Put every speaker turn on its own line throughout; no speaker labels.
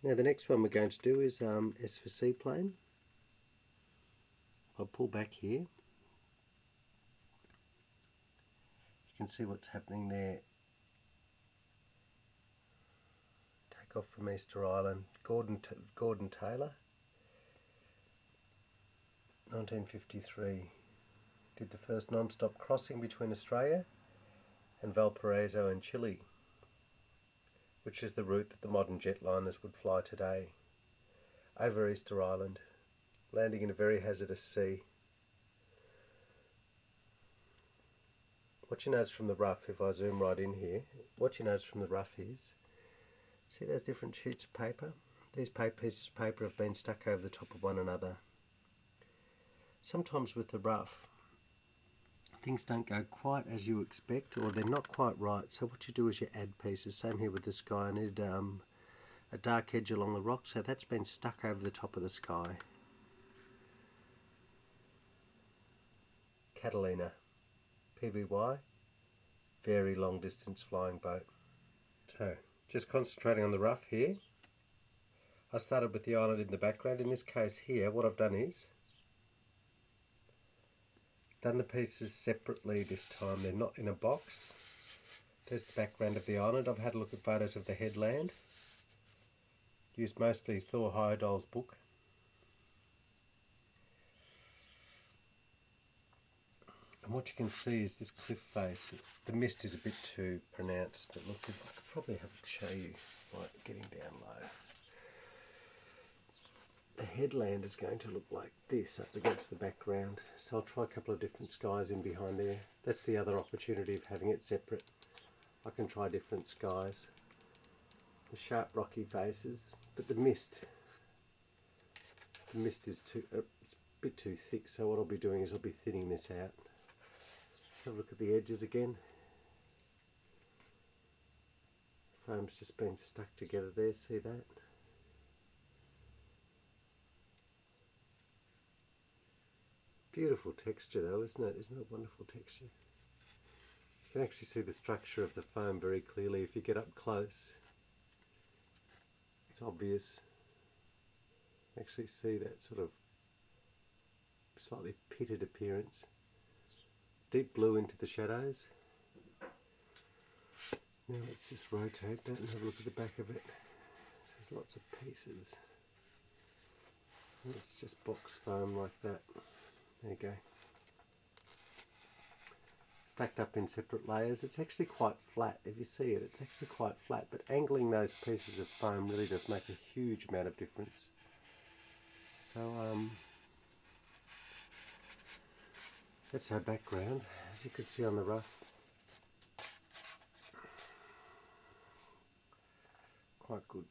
Now the next one we're going to do is S for seaplane. I'll pull back here. You can see what's happening there. Take off from Easter Island. Gordon Taylor, 1953. Did the first non-stop crossing between Australia and Valparaiso in Chile, which is the route that the modern jetliners would fly today, over Easter Island, landing in a very hazardous sea. What you notice from the rough, if I zoom right in here, what you notice from the rough is, see those different sheets of paper? These pieces of paper have been stuck over the top of one another. Sometimes with the rough, things don't go quite as you expect, or they're not quite right, so what you do is you add pieces. Same here with the sky. I needed a dark edge along the rock, so that's been stuck over the top of the sky. Catalina, PBY, very long distance flying boat. So, just concentrating on the rough here. I started with the island in the background. In this case here, what I've done is done the pieces separately this time. They're not in a box. There's the background of the island. I've had a look at photos of the headland. Used mostly Thor Heyerdahl's book. And what you can see is this cliff face. The mist is a bit too pronounced, but look, I could probably have to show you, like getting down low. The headland is going to look like this up against the background, so I'll try a couple of different skies in behind there. That's the other opportunity of having it separate. I can try different skies, the sharp rocky faces, but the mist is too, it's a bit too thick, so what I'll be doing is I'll be thinning this out. Let's have a look at the edges again. Foam's just been stuck together there, see that? Beautiful texture though, isn't it? Isn't it a wonderful texture? You can actually see the structure of the foam very clearly if you get up close. It's obvious. You can actually see that sort of slightly pitted appearance. Deep blue into the shadows. Now let's just rotate that and have a look at the back of it. So there's lots of pieces. It's just box foam like that. There you go. Stacked up in separate layers. It's actually quite flat. If you see it, it's actually quite flat, but angling those pieces of foam really does make a huge amount of difference. So that's our background, as you can see on the rough. Quite good.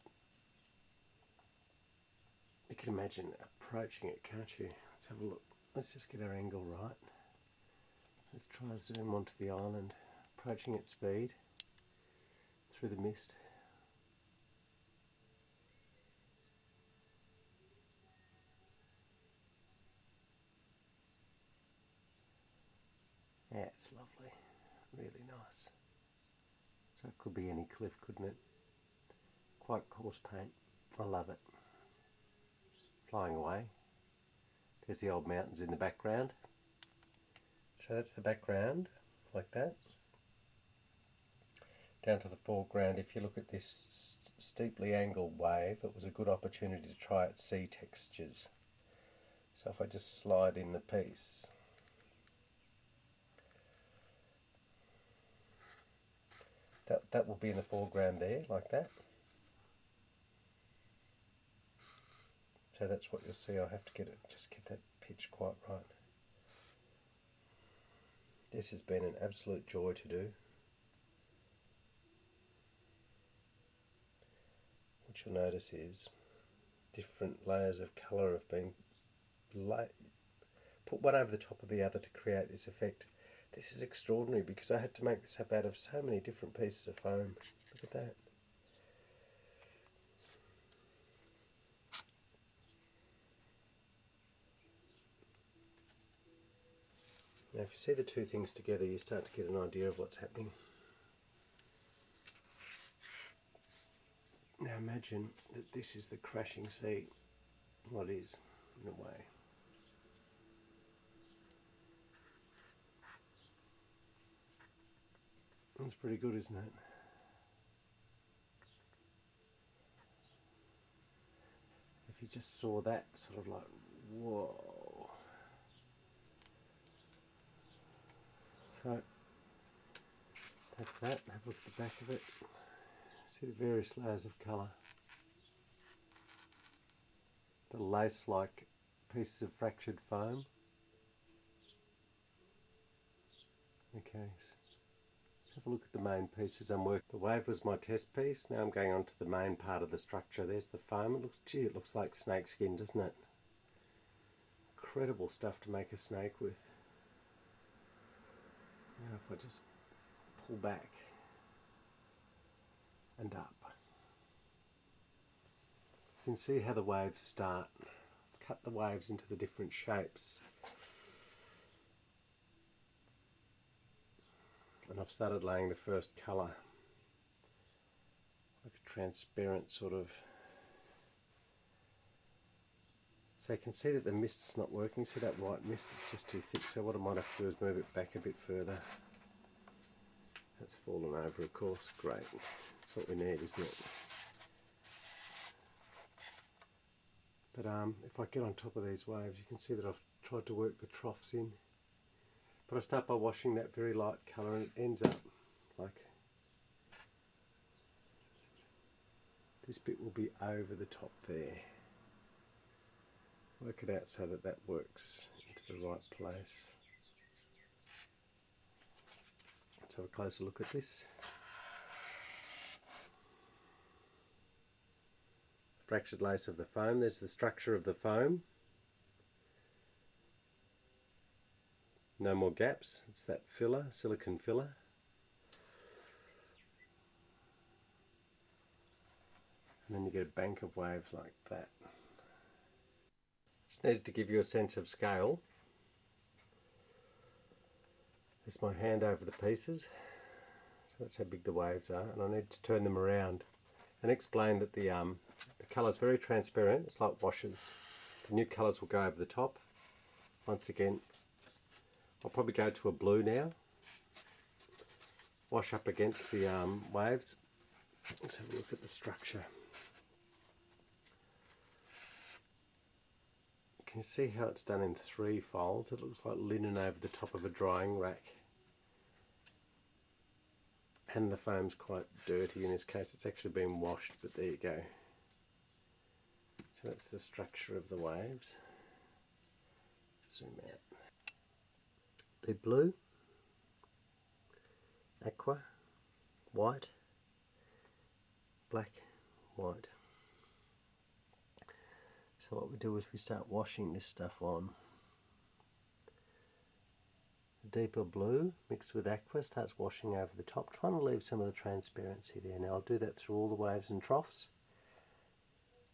You can imagine approaching it, can't you? Let's have a look. Let's just get our angle right. Let's try and zoom onto the island, approaching at speed through the mist. Yeah, it's lovely, really nice. So it could be any cliff, couldn't it? Quite coarse paint. I love it. Flying away. There's the old mountains in the background. So that's the background, like that. Down to the foreground, if you look at this steeply angled wave, it was a good opportunity to try out sea textures. So if I just slide in the piece, that will be in the foreground there, like that. So that's what you'll see. I'll have to get that pitch quite right. This has been an absolute joy to do. What you'll notice is different layers of colour have been put one over the top of the other to create this effect. This is extraordinary because I had to make this up out of so many different pieces of foam. Look at that. Now if you see the two things together, you start to get an idea of what's happening. Now imagine that this is the crashing sea. Well, it is, in a way. That's pretty good, isn't it? If you just saw that, sort of like, whoa. So, that's that. Have a look at the back of it. See the various layers of colour. The lace-like pieces of fractured foam. Okay, let's have a look at the main pieces I'm working. The wave was my test piece. Now I'm going on to the main part of the structure. There's the foam. It looks, gee, it looks like snake skin, doesn't it? Incredible stuff to make a snake with. Now if I just pull back and up, you can see how the waves start. Cut the waves into the different shapes. And I've started laying the first colour, like a transparent sort of. So you can see that the mist's not working. See that white mist, it's just too thick. So what I might have to do is move it back a bit further. That's fallen over, of course. Great. That's what we need, isn't it? But if I get on top of these waves, you can see that I've tried to work the troughs in. But I start by washing that very light colour and it ends up like this bit will be over the top there. Work it out so that that works into the right place. Let's have a closer look at this. Fractured lace of the foam. There's the structure of the foam. No more gaps. It's that filler, silicone filler. And then you get a bank of waves like that. Just needed to give you a sense of scale. There's my hand over the pieces. So that's how big the waves are. And I need to turn them around and explain that the colour is very transparent. It's like washes. The new colours will go over the top. Once again, I'll probably go to a blue now. Wash up against the waves. Let's have a look at the structure. Can you see how it's done in 3 folds? It looks like linen over the top of a drying rack. And the foam's quite dirty in this case. It's actually been washed, but there you go. So that's the structure of the waves. Zoom out. Deep blue, aqua, white, black, white. So what we do is we start washing this stuff on. The deeper blue mixed with aqua starts washing over the top, trying to leave some of the transparency there. Now I'll do that through all the waves and troughs,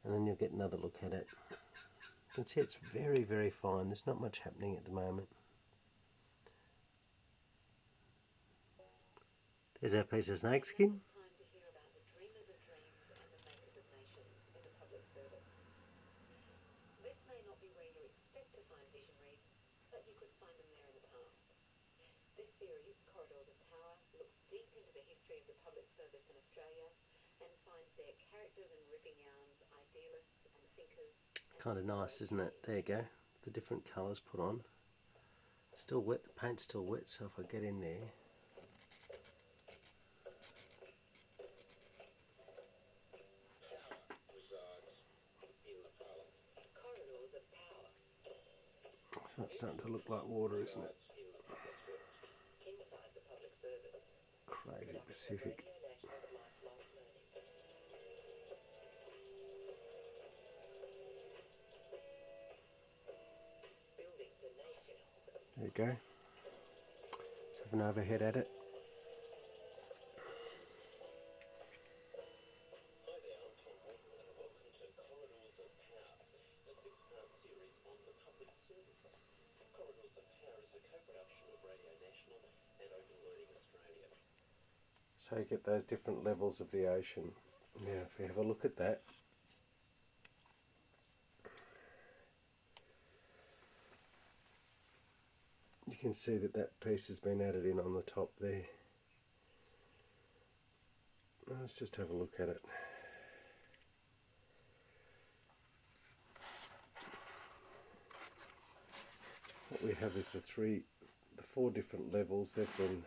and then you'll get another look at it. You can see it's very, very fine. There's not much happening at the moment. There's our piece of snakeskin. Kind of nice, isn't it? There you go. The different colours put on. Still wet, the paint's still wet, so if I get in there. So it's starting to look like water, isn't it? Crazy Pacific. There you go. Let's have an overhead at it.
Hi there, I'm Tom Horton and welcome to Corridors of Power, the 6-part series on the public service. Corridors of Power is a co-production of Radio National and Open Learning Australia.
So you get those different levels of the ocean. Now if we have a look at that, you can see that that piece has been added in on the top there. Let's just have a look at it. What we have is the four different levels. They've been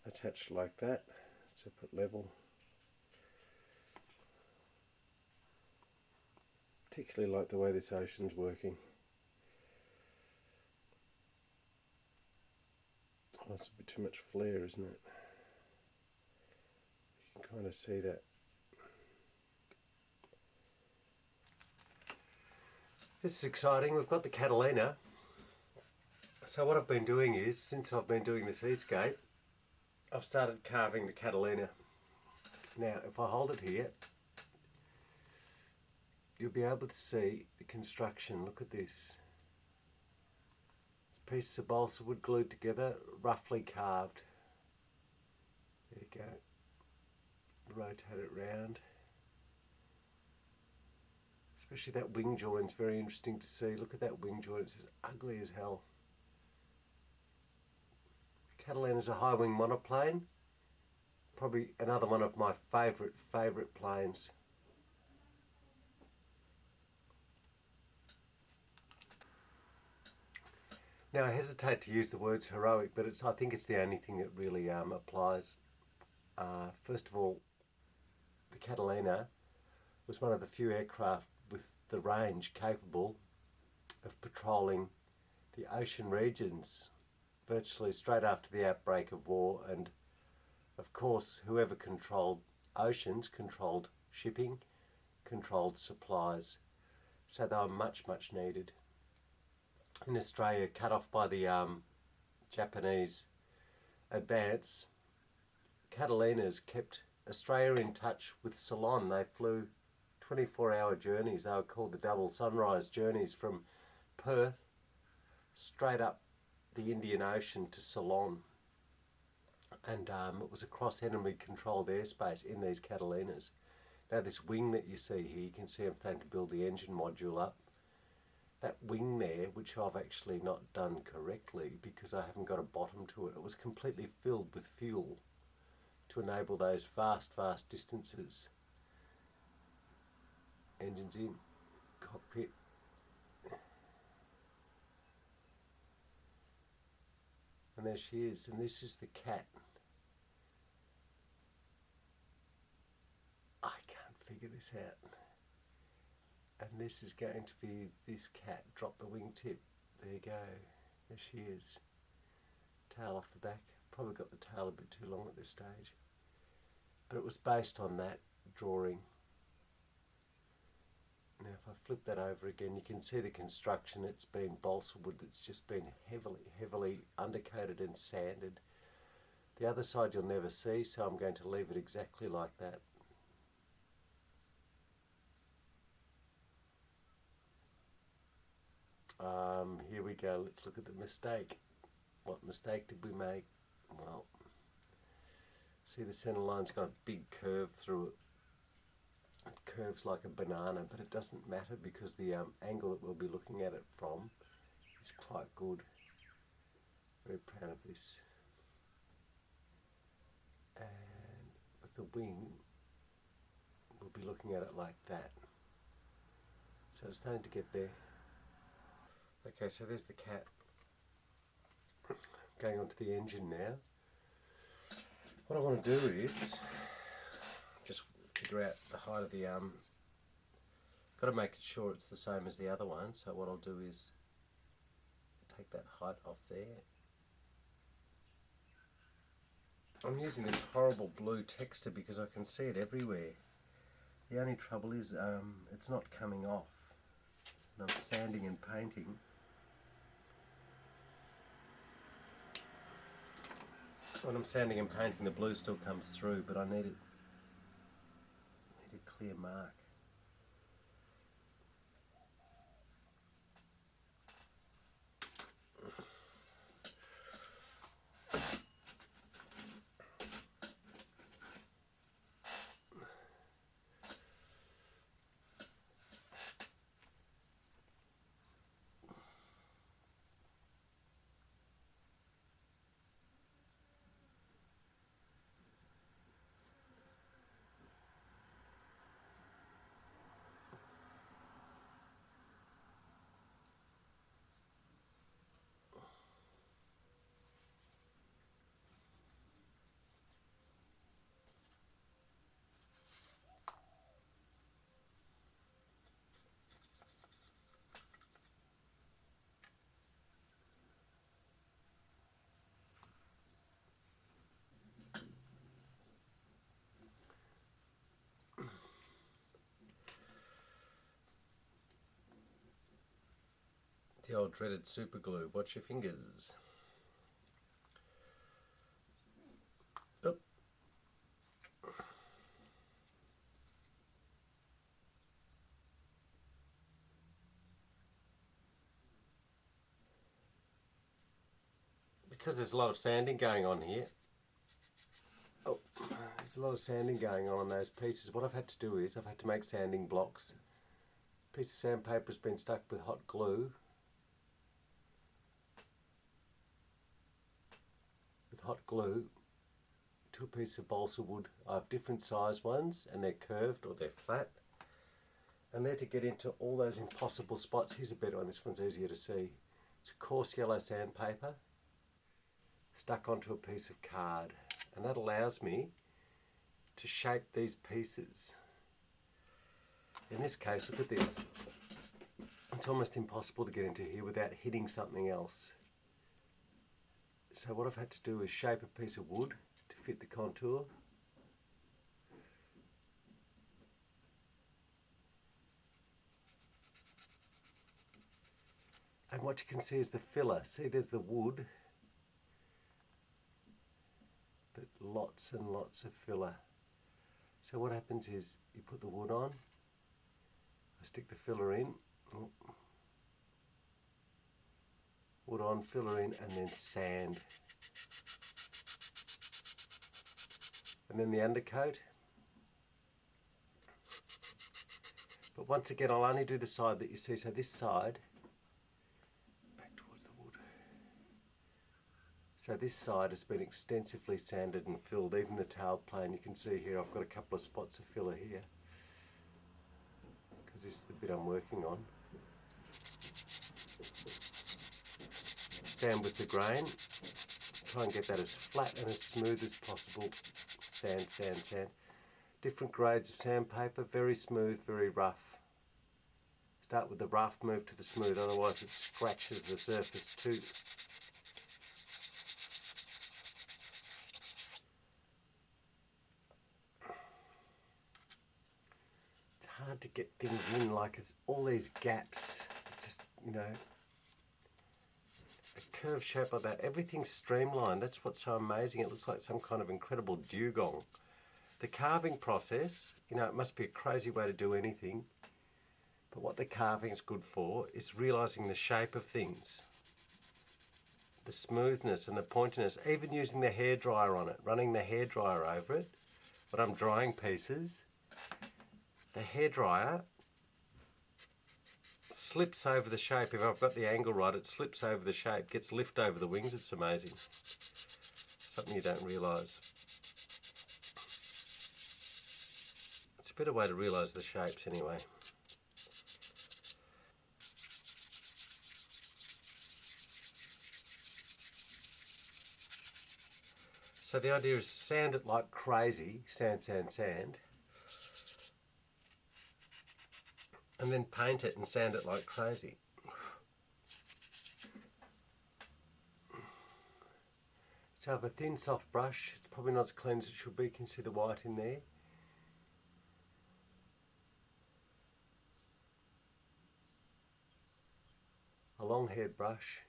attached like that, separate level. Particularly like the way this ocean's working. Oh, it's a bit too much flare, isn't it? You can kind of see that. This is exciting. We've got the Catalina. So what I've been doing is, since I've been doing the seascape, I've started carving the Catalina. Now, if I hold it here, you'll be able to see the construction. Look at this. Pieces of balsa wood glued together, roughly carved. There you go. Rotate it round. Especially that wing joint's very interesting to see. Look at that wing joint, it's as ugly as hell. Catalina's a high wing monoplane. Probably another one of my favourite planes. Now I hesitate to use the words heroic, but I think it's the only thing that really applies. First of all, the Catalina was one of the few aircraft with the range capable of patrolling the ocean regions virtually straight after the outbreak of war, and of course whoever controlled oceans controlled shipping, controlled supplies, so they were much needed. In Australia, cut off by the Japanese advance, Catalinas kept Australia in touch with Ceylon. They flew 24-hour journeys. They were called the double sunrise journeys from Perth straight up the Indian Ocean to Ceylon. And it was across enemy controlled airspace in these Catalinas. Now this wing that you see here, you can see I'm starting to build the engine module up. That wing there, which I've actually not done correctly because I haven't got a bottom to it, it was completely filled with fuel to enable those fast distances. Engines in, cockpit. And there she is, and this is the cat. I can't figure this out. And this is going to be this cat. Drop the wingtip. There you go. There she is. Tail off the back. Probably got the tail a bit too long at this stage. But it was based on that drawing. Now if I flip that over again, you can see the construction. It's been balsa wood that's just been heavily undercoated and sanded. The other side you'll never see, so I'm going to leave it exactly like that. Here we go. Let's look at the mistake. What mistake did we make? Well, see the centre line's got a big curve through it. It curves like a banana, but it doesn't matter because the angle that we'll be looking at it from is quite good. Very proud of this. And with the wing, we'll be looking at it like that. So it's starting to get there. Okay, so there's the cat. Going on to the engine now. What I want to do is just figure out the height of the got to make sure it's the same as the other one, so what I'll do is take that height off there. I'm using this horrible blue texture because I can see it everywhere. The only trouble is it's not coming off, and I'm sanding and painting. When I'm sanding and painting, the blue still comes through, but I need a clear mark. The old dreaded super glue. Watch your fingers. Oh. Because there's a lot of sanding going on here. Oh, there's a lot of sanding going on those pieces. What I've had to do is I've had to make sanding blocks. A piece of sandpaper has been stuck with hot glue. To a piece of balsa wood. I have different size ones and they're curved or they're flat. And they're to get into all those impossible spots. Here's a better one. This one's easier to see. It's a coarse yellow sandpaper stuck onto a piece of card, and that allows me to shape these pieces. In this case, look at this. It's almost impossible to get into here without hitting something else. So what I've had to do is shape a piece of wood to fit the contour. And what you can see is the filler. See, there's the wood, but lots and lots of filler. So what happens is you put the wood on, I stick the filler in, wood on, filler in, and then sand. And then the undercoat. But once again, I'll only do the side that you see. So this side, back towards the wood. So this side has been extensively sanded and filled. Even the tailplane, you can see here, I've got a couple of spots of filler here, because this is the bit I'm working on. Sand with the grain. Try and get that as flat and as smooth as possible. Sand, sand, sand. Different grades of sandpaper, very smooth, very rough. Start with the rough, move to the smooth, otherwise it scratches the surface too. It's hard to get things in, like it's all these gaps, just, you know, a curved shape like that. Everything's streamlined. That's what's so amazing. It looks like some kind of incredible dugong. The carving process, you know, it must be a crazy way to do anything, but what the carving is good for is realising the shape of things, the smoothness and the pointiness, even using the hairdryer on it, running the hairdryer over it. When I'm drying pieces, the hairdryer slips over the shape. If I've got the angle right, it slips over the shape, gets lift over the wings. It's amazing. Something you don't realise. It's a better way to realise the shapes anyway. So the idea is sand it like crazy, sand, sand, sand, and then paint it and sand it like crazy. So I have a thin soft brush. It's probably not as clean as it should be. You can see the white in there. A long haired brush,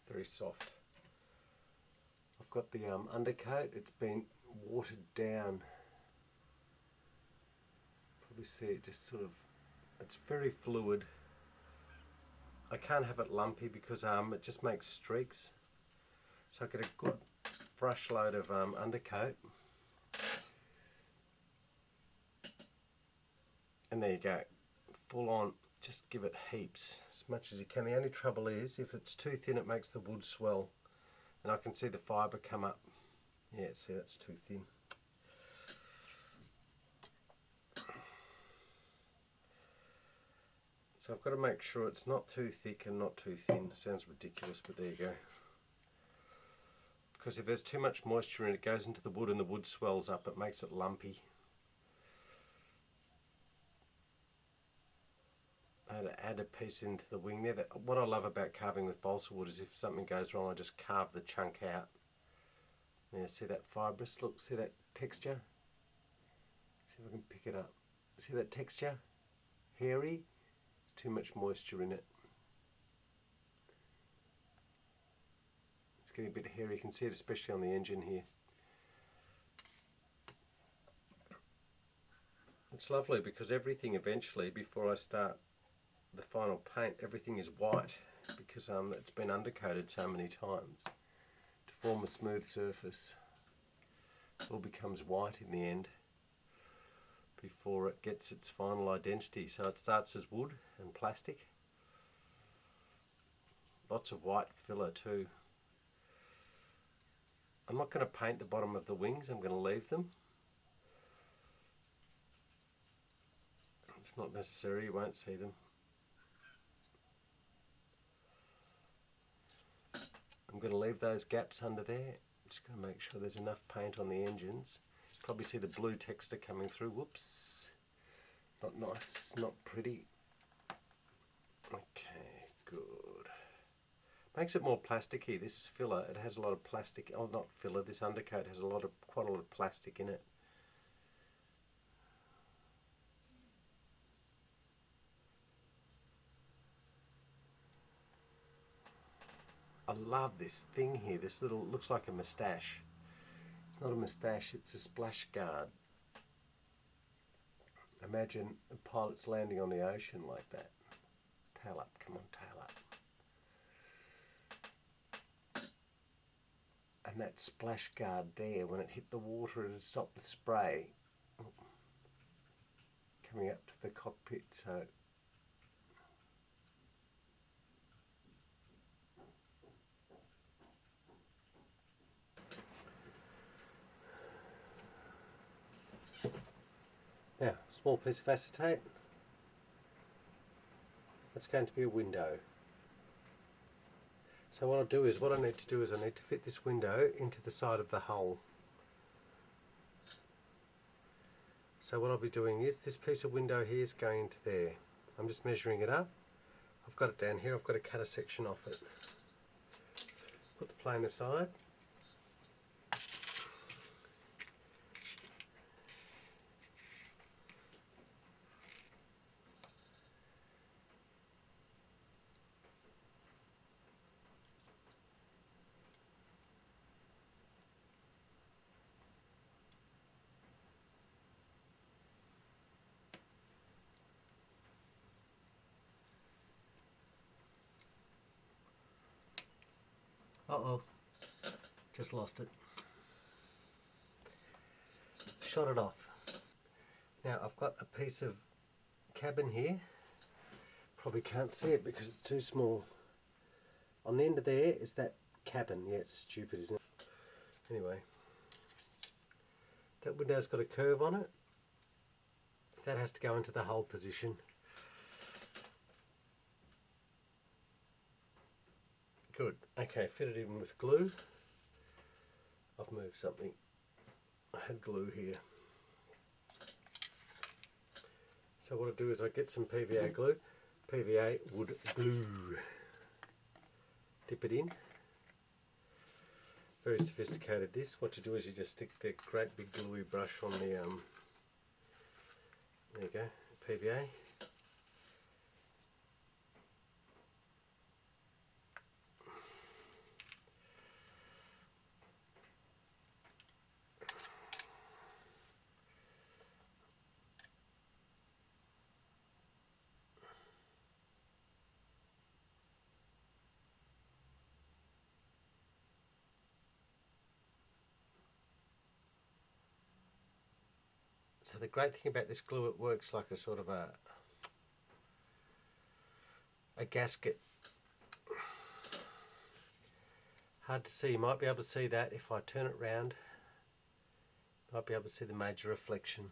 very soft. I've got the undercoat. It's been watered down. Probably see it just sort of, it's very fluid. I can't have it lumpy because it just makes streaks. So I get a good brush load of undercoat. And there you go, full on. Just give it heaps, as much as you can. The only trouble is, if it's too thin, it makes the wood swell. And I can see the fibre come up. Yeah, see, that's too thin. So I've got to make sure it's not too thick and not too thin. It sounds ridiculous, but there you go. Because if there's too much moisture in it, it goes into the wood and the wood swells up. It makes it lumpy. I had to add a piece into the wing there. What I love about carving with balsa wood is if something goes wrong, I just carve the chunk out. Yeah, see that fibrous look? See that texture? See if I can pick it up. See that texture? Hairy? There's too much moisture in it. getting a bit hairy. You can see it especially on the engine here. It's lovely because everything eventually, before I start the final paint, everything is white because it's been undercoated so many times to form a smooth surface. It all becomes white in the end before it gets its final identity. So it starts as wood and plastic. Lots of white filler too. I'm not going to paint the bottom of the wings, I'm going to leave them. It's not necessary, you won't see them. I'm going to leave those gaps under there. I'm just going to make sure there's enough paint on the engines. Probably see the blue texture coming through. Whoops. Not nice, not pretty. Okay, good. Makes it more plasticky. This is filler. It has a lot of plastic. Oh, not filler. This undercoat has quite a lot of plastic in it. I love this thing here. This little, looks like a moustache. It's not a moustache, it's a splash guard. Imagine a pilot's landing on the ocean like that. Tail up, come on, tail up. And that splash guard there, when it hit the water, it had stopped the spray coming up to the cockpit. So now, small piece of acetate. That's going to be a window. So what I need to do is I need to fit this window into the side of the hull. So what I'll be doing is this piece of window here is going into there. I'm just measuring it up. I've got it down here. I've got to cut a section off it. Put the plane aside. Uh-oh, just lost it. Shot it off. Now I've got a piece of cabin here. Probably can't see it because it's too small. On the end of there is that cabin. Yeah, it's stupid, isn't it? Anyway, that window's got a curve on it. That has to go into the hull position. Good. Okay, fit it in with glue. I've moved something. I had glue here. So what I do is I get some PVA glue. PVA wood glue. Dip it in. Very sophisticated this. What you do is you just stick the great big gluey brush on the there you go, PVA. So the great thing about this glue, it works like a sort of a gasket. Hard to see, you might be able to see that if I turn it round. Might be able to see the major reflection.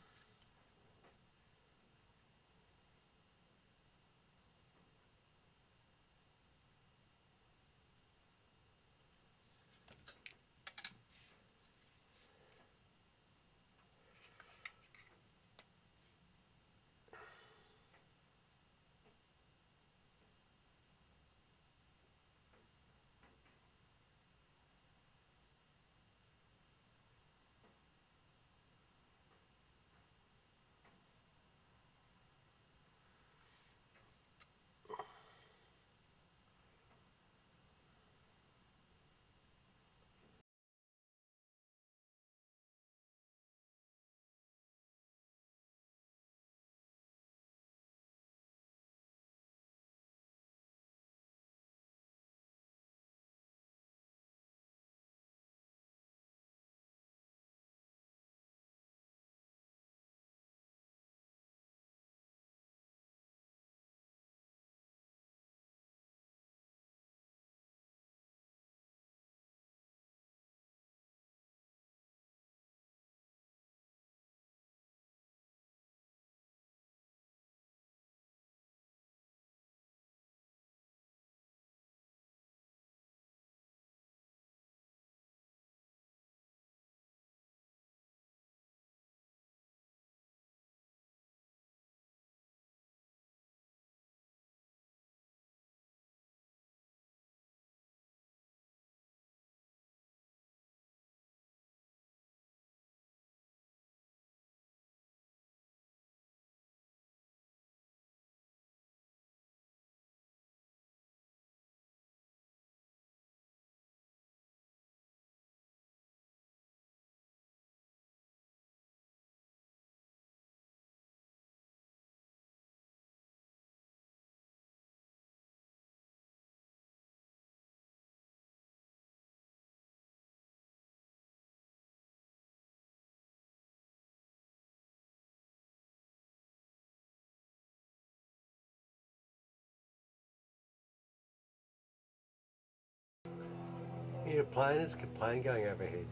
a plane? It's a plane going overhead.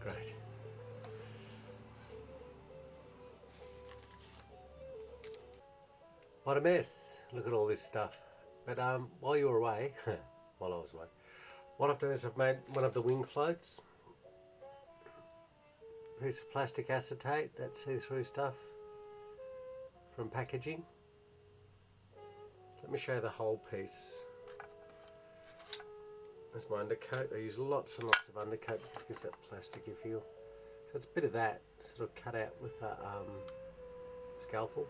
Great. What a mess. Look at all this stuff. But while you were away, while I was away, what I've done is I've made one of the wing floats. Piece of plastic acetate, that see-through stuff from packaging. Let me show you the whole piece. That's my undercoat. I use lots and lots of undercoat because it gives that plasticky feel. So it's a bit of that sort of cut out with a scalpel.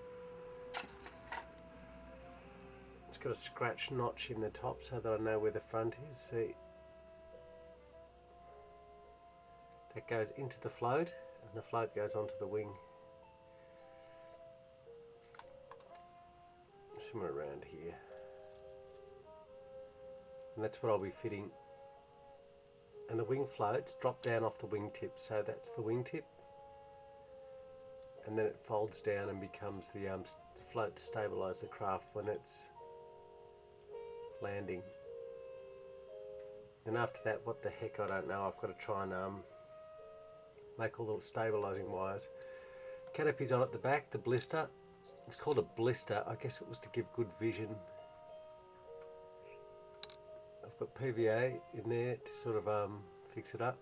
It's got a scratch notch in the top so that I know where the front is. See, that goes into the float and the float goes onto the wing. Somewhere around here. And that's what I'll be fitting. And the wing floats drop down off the wingtip, so that's the wingtip. And then it folds down and becomes the float to stabilise the craft when it's landing. And after that, what the heck, I don't know. I've got to try and make all the stabilising wires. Canopy's on at the back, the blister. It's called a blister. I guess it was to give good vision. I've got PVA in there to sort of fix it up.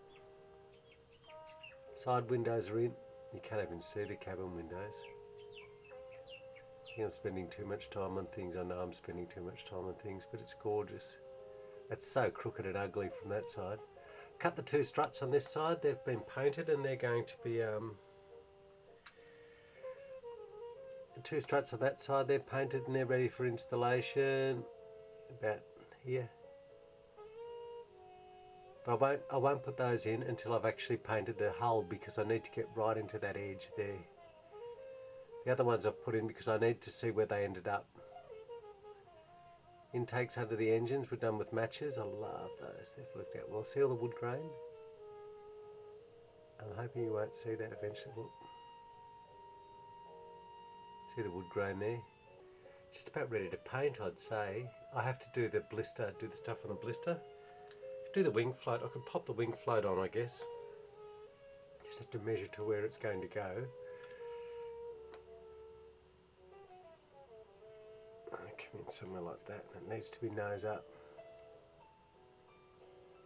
Side windows are in. You can't even see the cabin windows. I think I'm spending too much time on things. I know I'm spending too much time on things, but it's gorgeous. It's so crooked and ugly from that side. Cut the two struts on this side. They've been painted and they're going to be... the two struts on that side, they're painted and they're ready for installation. About here. But I won't put those in until I've actually painted the hull because I need to get right into that edge there. The other ones I've put in because I need to see where they ended up. Intakes under the engines were done with matches. I love those. They've worked out well. See all the wood grain? I'm hoping you won't see that eventually. See the wood grain there? Just about ready to paint, I'd say. I have to do the blister, do the stuff on the blister. Do the wing float. I could pop the wing float on, I guess. Just have to measure to where it's going to go. Come in somewhere like that. It needs to be nose up.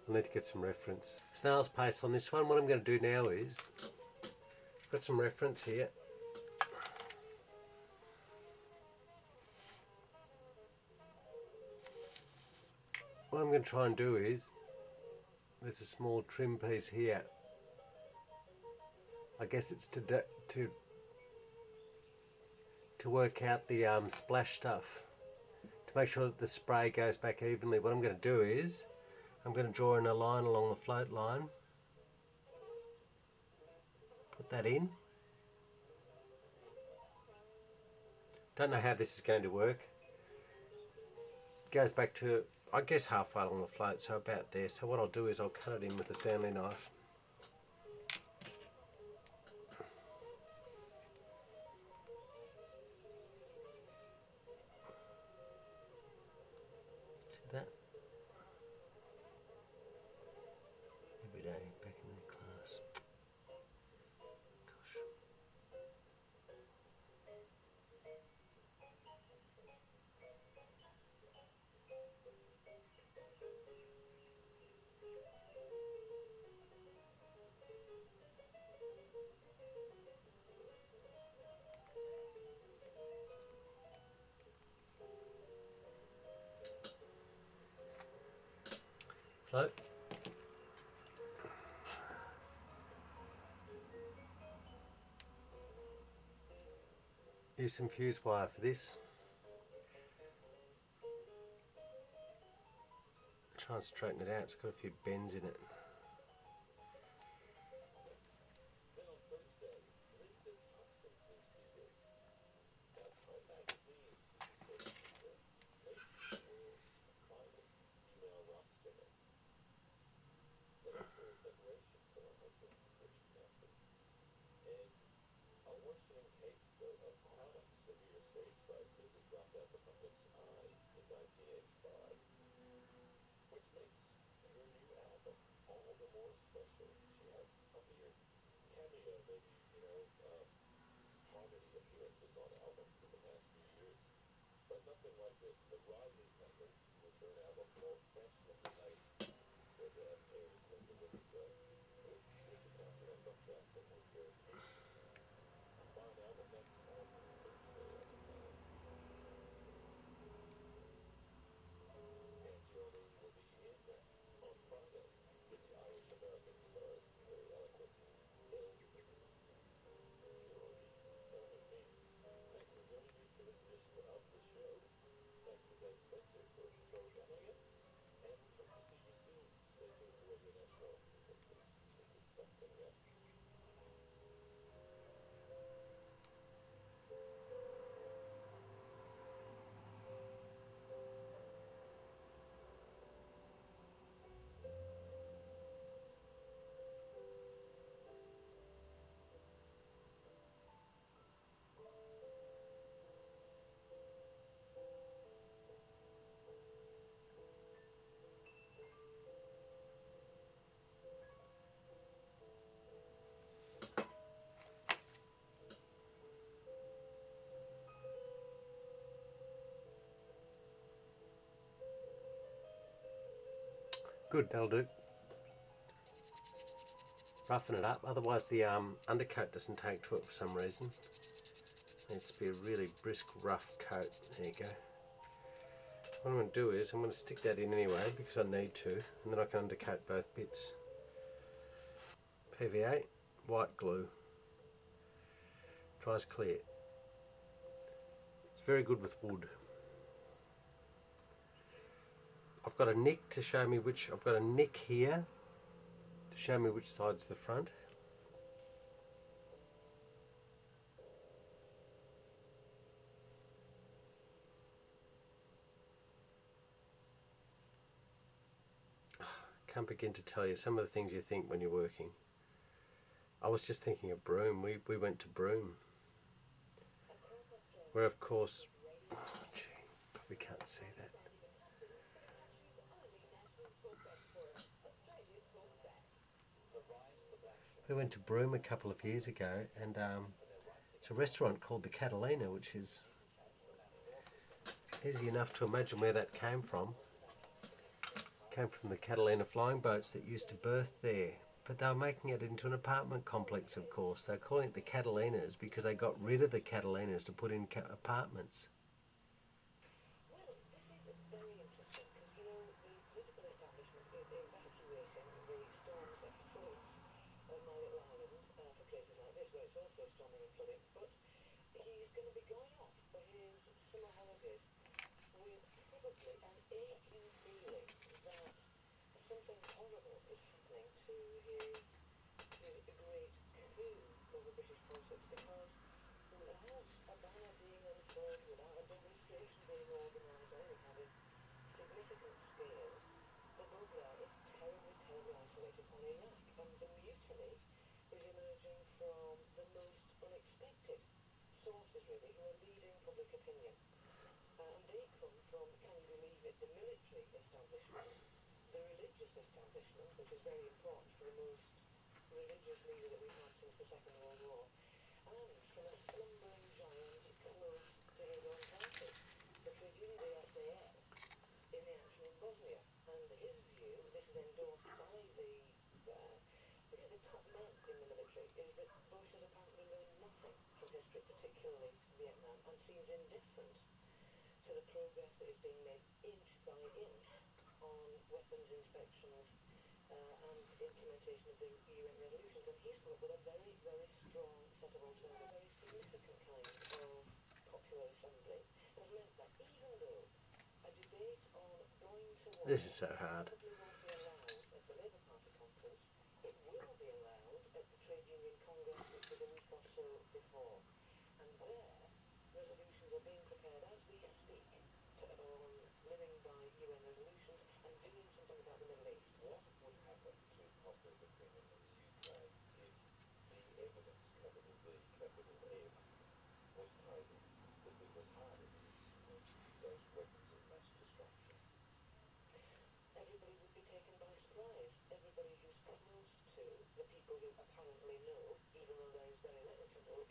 I'll need to get some reference. Snail's pace on this one. What I'm going to do now is, I've got some reference here. What I'm going to try and do is, there's a small trim piece here. I guess it's to work out the splash stuff, to make sure that the spray goes back evenly. What I'm going to do is, I'm going to draw in a line along the float line, put that in. Don't know how this is going to work. Goes back to, I guess, halfway along the float, so about there. So what I'll do is I'll cut it in with a Stanley knife. See that? Every day back in the class. Gosh. Float. Use some fuse wire for this. Try and straighten it out, it's got a few bends in it.
poverty appearances on albums in the past few years. But nothing like this. The Rodney family, with their album called Best of the Night, that airs when you look at with the concert on some track that was very tasty. A fine album next on Thursday on the planet. And Geraldine will be in next on Friday with the Irish American stars, very eloquent elderly George. That'll be me. Thanks for joining me for this edition of the show. Thanks to Ben Spencer for programming it. And we hope to see you soon. Stay tuned for Radio National. Some good stuff coming up.
Good, that'll do. Roughen it up, otherwise the undercoat doesn't take to it for some reason. It needs to be a really brisk, rough coat. There you go. What I'm going to do is I'm going to stick that in anyway because I need to, and then I can undercoat both bits. PVA, white glue, dries clear. It's very good with wood. I've got a nick to show me which, I've got a nick here to show me which side's the front. Can't begin to tell you some of the things you think when you're working. I was just thinking of Broome. We went to Broome, where of course, oh gee, probably can't see that. We went to Broome a couple of years ago, and it's a restaurant called the Catalina, which is easy enough to imagine where that came from. It came from the Catalina flying boats that used to berth there. But they were making it into an apartment complex, of course. They're calling it the Catalinas because they got rid of the Catalinas to put in apartments. This is so hard.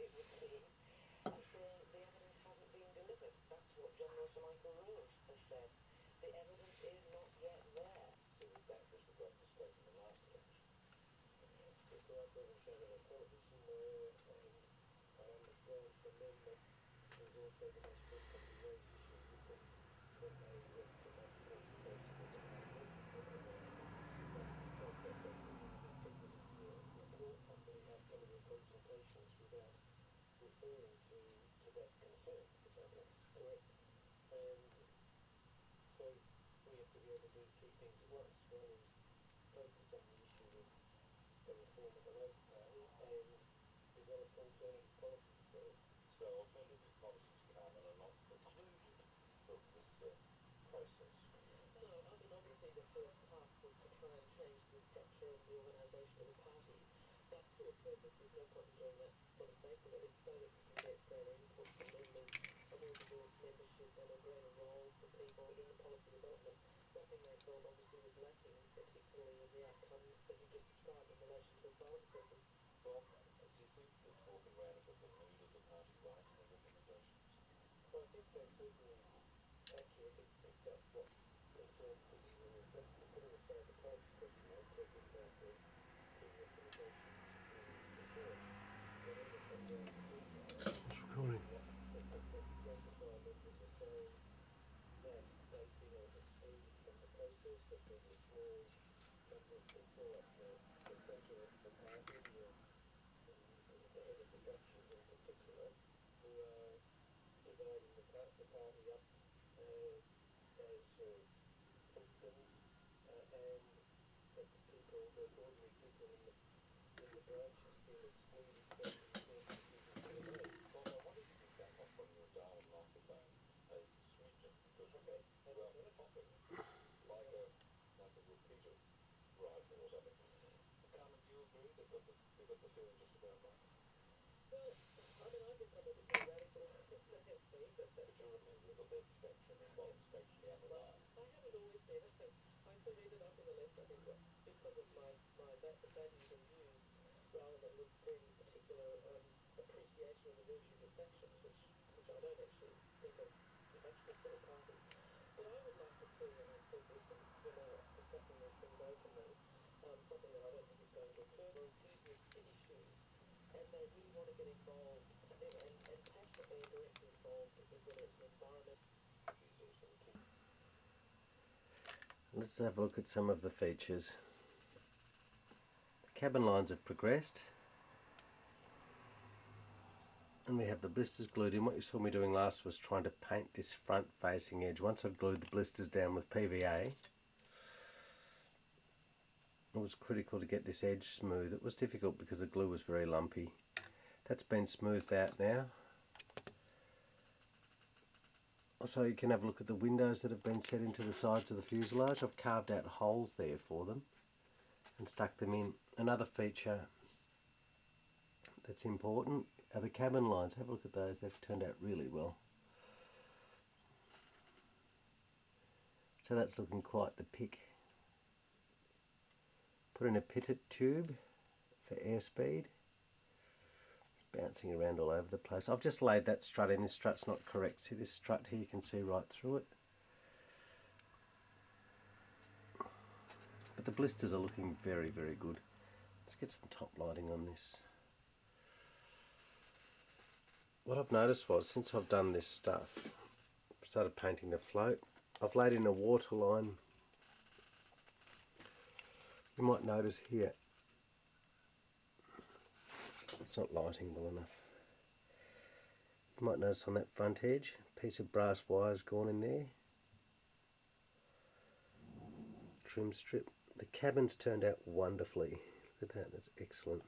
it would seem, the evidence hasn't been delivered. That's what General Sir Michael Rose has said. The evidence is not yet there.
So that was the greatest state in the last election.
The cooperating channel of television, and I understand from them that there's also the most frequently raised issue with them when they went to make consultation with the Parliament. Because that they couldn't interpret the report properly, have some of the consultations without referring to that concern, if I think it's correct. And so we have to be able to do two things at once. One is focus on the issue of the reform of the Labour Party and develop alternative policies for it.
So alternative policies come and are not precluded from this process.
No, I mean, obviously the first task was to try and change the structure and the organisation of the party. That's to a purpose. There's no point in doing that for the sake of it. It's so that you can get greater input from members, a more diverse membership and a greater role for people in the policy development. Something they felt obviously was lacking, particularly in the outcomes that you just described in relation to asylum seekers.
Well, do you think they're talking around about the need of the party right in the recommendations?
Well, I think that's certainly accurate if that's what concerns people were reflecting. Putting aside the price question, I'm talking about the key recommendations in the report. Whatever comes out of the detail,
It's recording.
the Labour members are saying that they feel excluded from the process, that there's a small number of people at the centre of the party, the head of the factions in particular, who are dividing the party up as fiefdoms, and that the people, the ordinary people in the branches feel excluded from the important decisions that are made.
Well, I wanted to pick that up when you were down in microphone, a smidgen, because
Okay,
well, often like a repeated rifle or something. Carmen, do you agree they've got the feeling just about right?
well, I mean, I think I'm a bit more radical than they have been, but
But you remember that their perception involves actually underlying.
I haven't always been. I sort of ended up in the left, I think, because of my values and views, rather than with any particular appreciation of the virtues of factions, which I don't actually think are natural for a party. But I would like to see, and I've said this, and discussing these things openly, something that I don't think is going to occur, are enthusiasts for issues, and they really want to get involved, and passionately and directly involved, whether it's the environment.
Let's have a look at some of the features. The cabin lines have progressed. And we have the blisters glued in. What you saw me doing last was trying to paint this front facing edge. Once I'd glued the blisters down with PVA, it was critical to get this edge smooth. It was difficult because the glue was very lumpy. That's been smoothed out now. Also, you can have a look at the windows that have been set into the sides of the fuselage. I've carved out holes there for them and stuck them in. Another feature that's important are the cabin lines. Have a look at those. They've turned out really well. So that's looking quite the pick. Put in a pitot tube for airspeed. Bouncing around all over the place. I've just laid that strut in. This strut's not correct. See this strut here? You can see right through it. But the blisters are looking very, very good. Let's get some top lighting on this. What I've noticed was, since I've done this stuff, started painting the float, I've laid in a waterline. You might notice here, it's not lighting well enough. You might notice on that front edge, a piece of brass wire's gone in there. Trim strip. The cabin's turned out wonderfully. Look at that, that's excellent.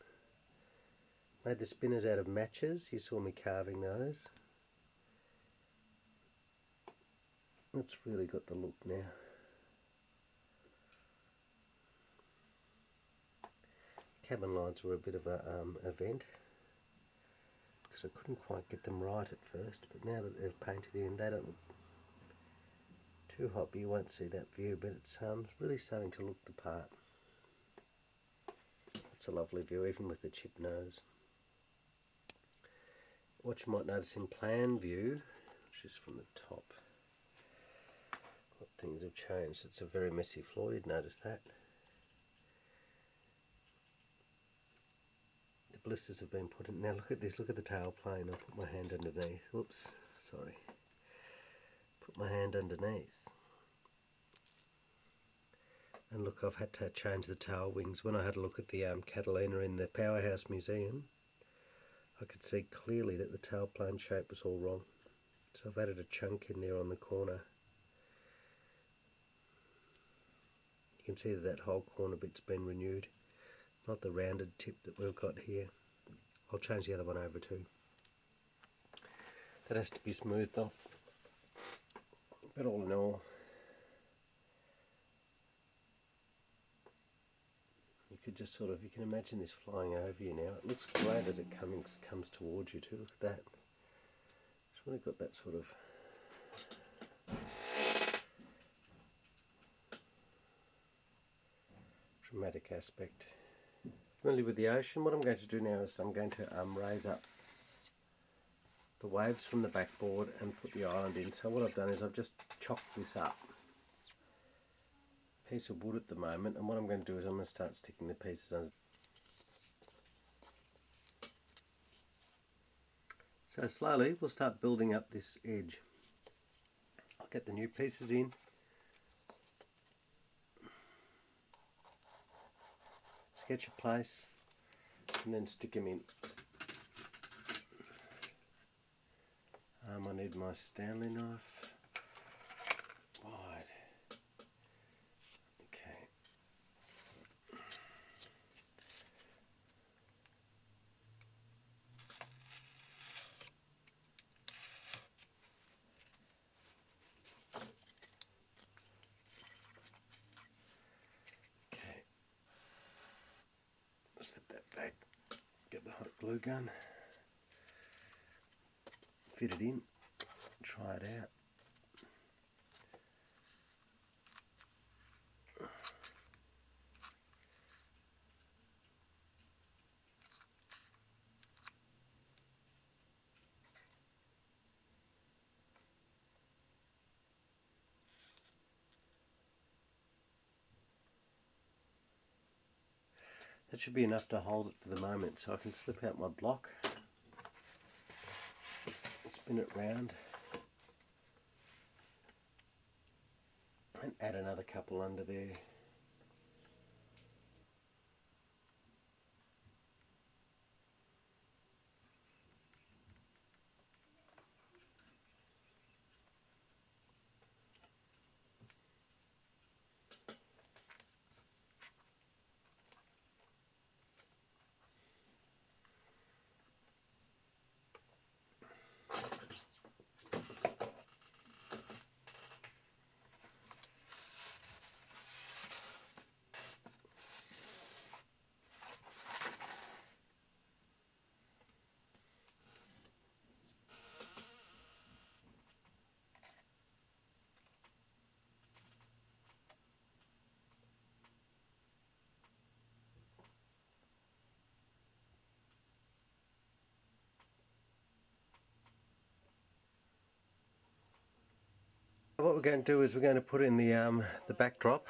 Made the spinners out of matches. You saw me carving those. It's really got the look now. Cabin lines were a bit of a event because I couldn't quite get them right at first, but now that they've painted in, they don't look too hot, but you won't see that view, but it's really starting to look the part. It's a lovely view, even with the chip nose. what you might notice in plan view, which is from the top, what things have changed. It's a very messy floor, you'd notice that. The blisters have been put in. Now look at this, look at the tail plane. I'll put my hand underneath. Oops, sorry. Put my hand underneath. And look, I've had to change the tail wings. When I had a look at the Catalina in the Powerhouse Museum, I could see clearly that the tail plane shape was all wrong. So I've added a chunk in there on the corner. You can see that that whole corner bit's been renewed, not the rounded tip that we've got here. I'll change the other one over too. That has to be smoothed off. But all in all, you could just sort of, you can imagine this flying over you now. It looks great as it comes towards you too. Look at that. It's really got that sort of dramatic aspect. Familiar with the ocean? What I'm going to do now is I'm going to raise up the waves from the backboard and put the island in. So what I've done is I've just chopped this up. Piece of wood at the moment, and what I'm going to do is I'm going to start sticking the pieces under. So slowly we'll start building up this edge. I'll get the new pieces in. Sketch a place and then stick them in. I need my Stanley knife. Wide. Okay. Okay. Slip that back. Get the hot glue gun. Fit it in. Try it out. That should be enough to hold it for the moment, so I can slip out my block, spin it round, and add another couple under there. What we're going to do is we're going to put in the backdrop.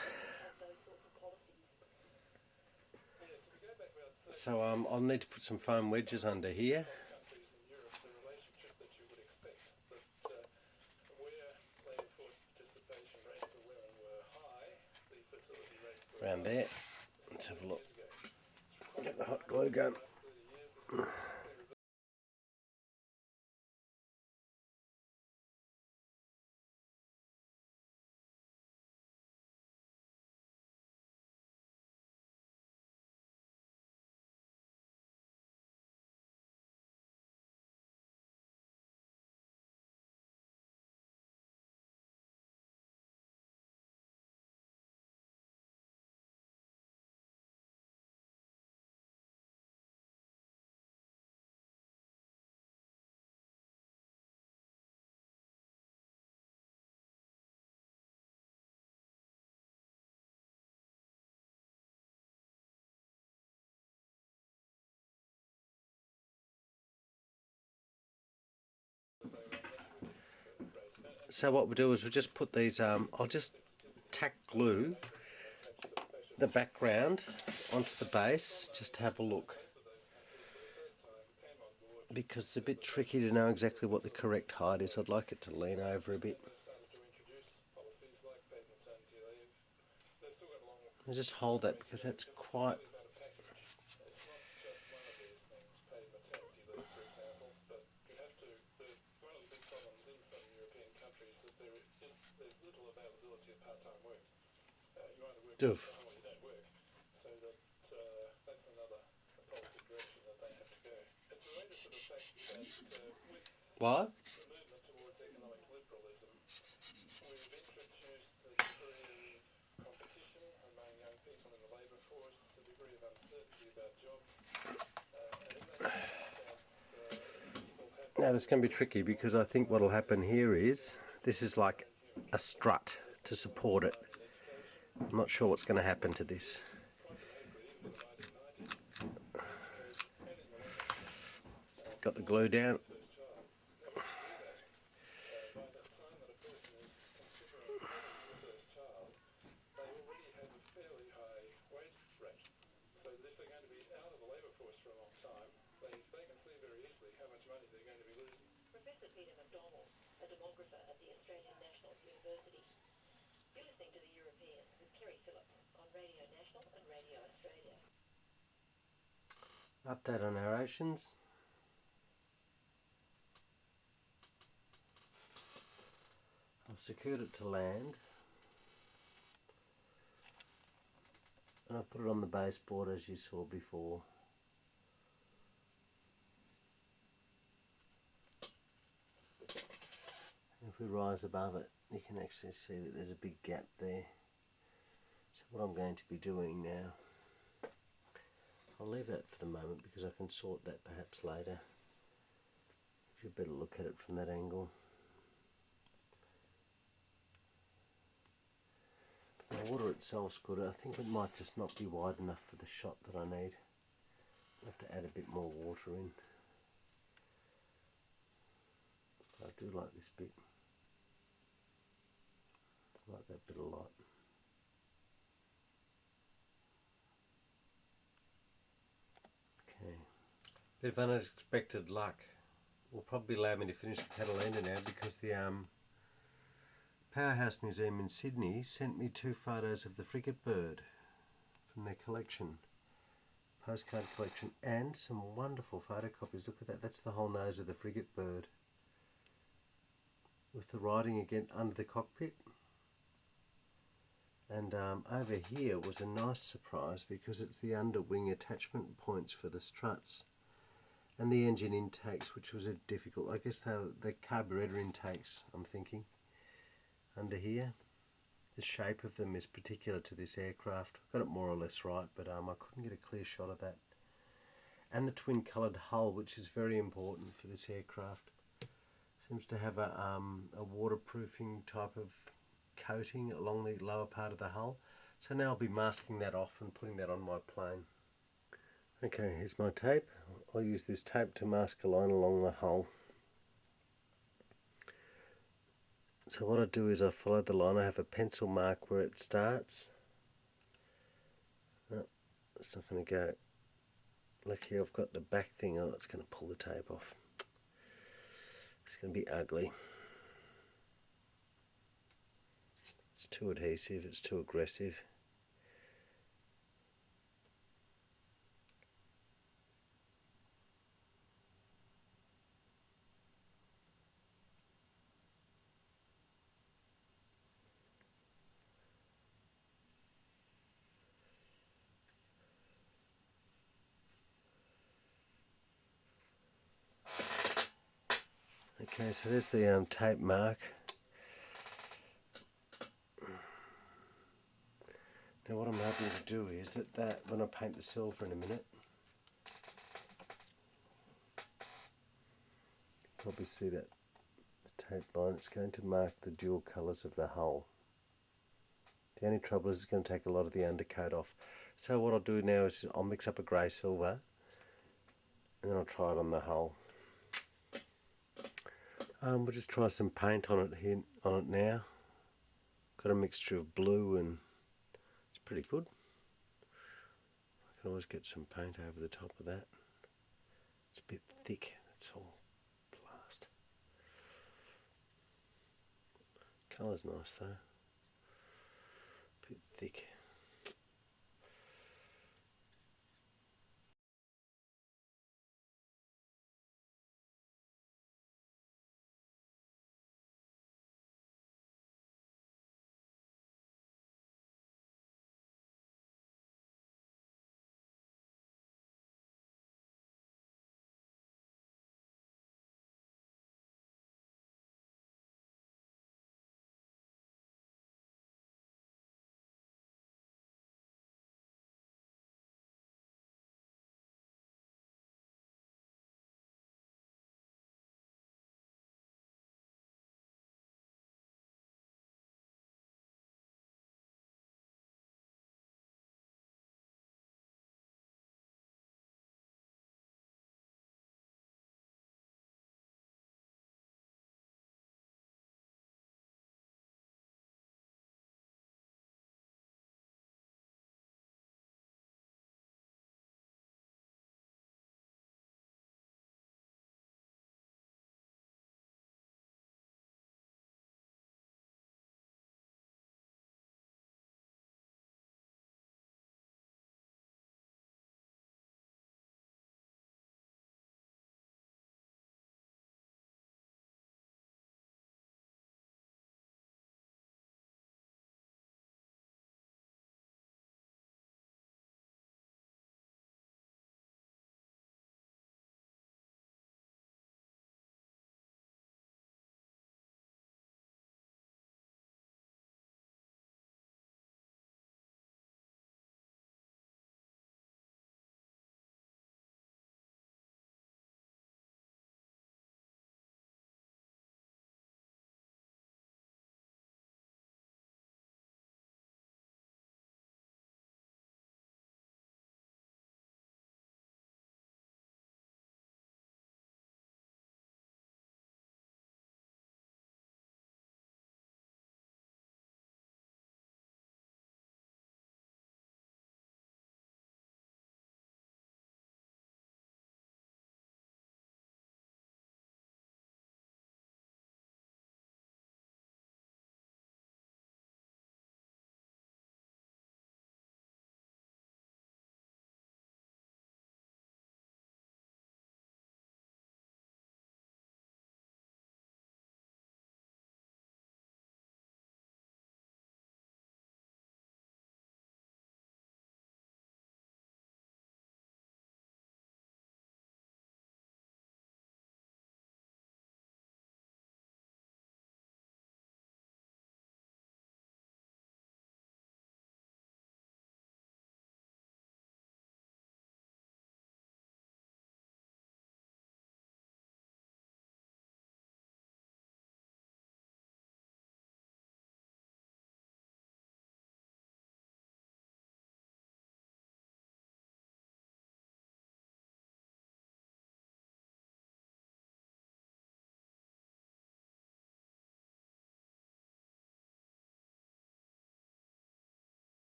So I'll need to put some foam wedges under here. Around there. Let's have a look. Get the hot glue gun. So what we'll do is we'll just put these, I'll just tack glue the background onto the base just to have a look, because it's a bit tricky to know exactly what the correct height is. I'd like it to lean over a bit. I'll just hold that because that's quite... Doof. What? Now this can be tricky because I think what will happen here is this is like a strut to support it. I'm not sure what's going to happen to this. Got the glue down.
A demographer at the Australian National University. You're listening to The Europeans with Kerry Phillips on Radio National and Radio Australia.
Update on our oceans. I've secured it to land and I've put it on the baseboard as you saw before. If we rise above it, you can actually see that there's a big gap there. So what I'm going to be doing now, I'll leave that for the moment because I can sort that perhaps later. You better look at it from that angle. But the water itself's good. I think it might just not be wide enough for the shot that I need. I'll have to add a bit more water in. I do like this bit. I like that bit a lot. Okay. Bit of unexpected luck will probably allow me to finish the Catalina now because the Powerhouse Museum in Sydney sent me 2 photos of the frigate bird from their collection, postcard collection, and some wonderful photocopies. Look at that, that's the whole nose of the frigate bird with the writing again under the cockpit. And over here was a nice surprise because it's the underwing attachment points for the struts and the engine intakes, which was a difficult, I guess the carburetor intakes, I'm thinking, under here. The shape of them is particular to this aircraft. I got it more or less right, but I couldn't get a clear shot of that. And the twin coloured hull, which is very important for this aircraft. Seems to have a waterproofing type of coating along the lower part of the hull. So now I'll be masking that off and putting that on my plane. Okay, here's my tape. I'll use this tape to mask a line along the hull. So what I do is I follow the line. I have a pencil mark where it starts. Oh, it's not going to go. Lucky I've got the back thing. Oh, it's going to pull the tape off. It's going to be ugly. It's too adhesive, it's too aggressive. Okay, so there's the tape mark. Now what I'm hoping to do is that when I paint the silver in a minute, probably see that the tape line, it's going to mark the dual colours of the hull. The only trouble is it's going to take a lot of the undercoat off. So what I'll do now is I'll mix up a grey silver and then I'll try it on the hull. We'll just try some paint on it here. on it now. Got a mixture of blue and it's pretty good. I can always get some paint over the top of that. It's a bit thick, that's all. Blast. Colour's nice though. Bit thick.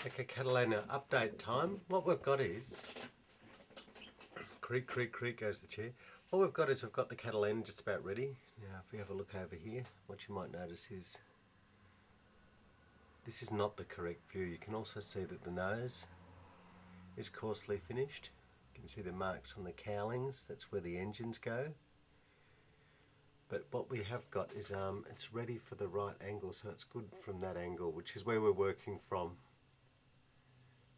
Okay, Catalina, update time. What we've got is... Creak, creak, creak goes the chair. What we've got is we've got the Catalina just about ready. Now, if we have a look over here, what you might notice is this is not the correct view. You can also see that the nose is coarsely finished. You can see the marks on the cowlings. That's where the engines go. But what we have got is it's ready for the right angle, so it's good from that angle, which is where we're working from.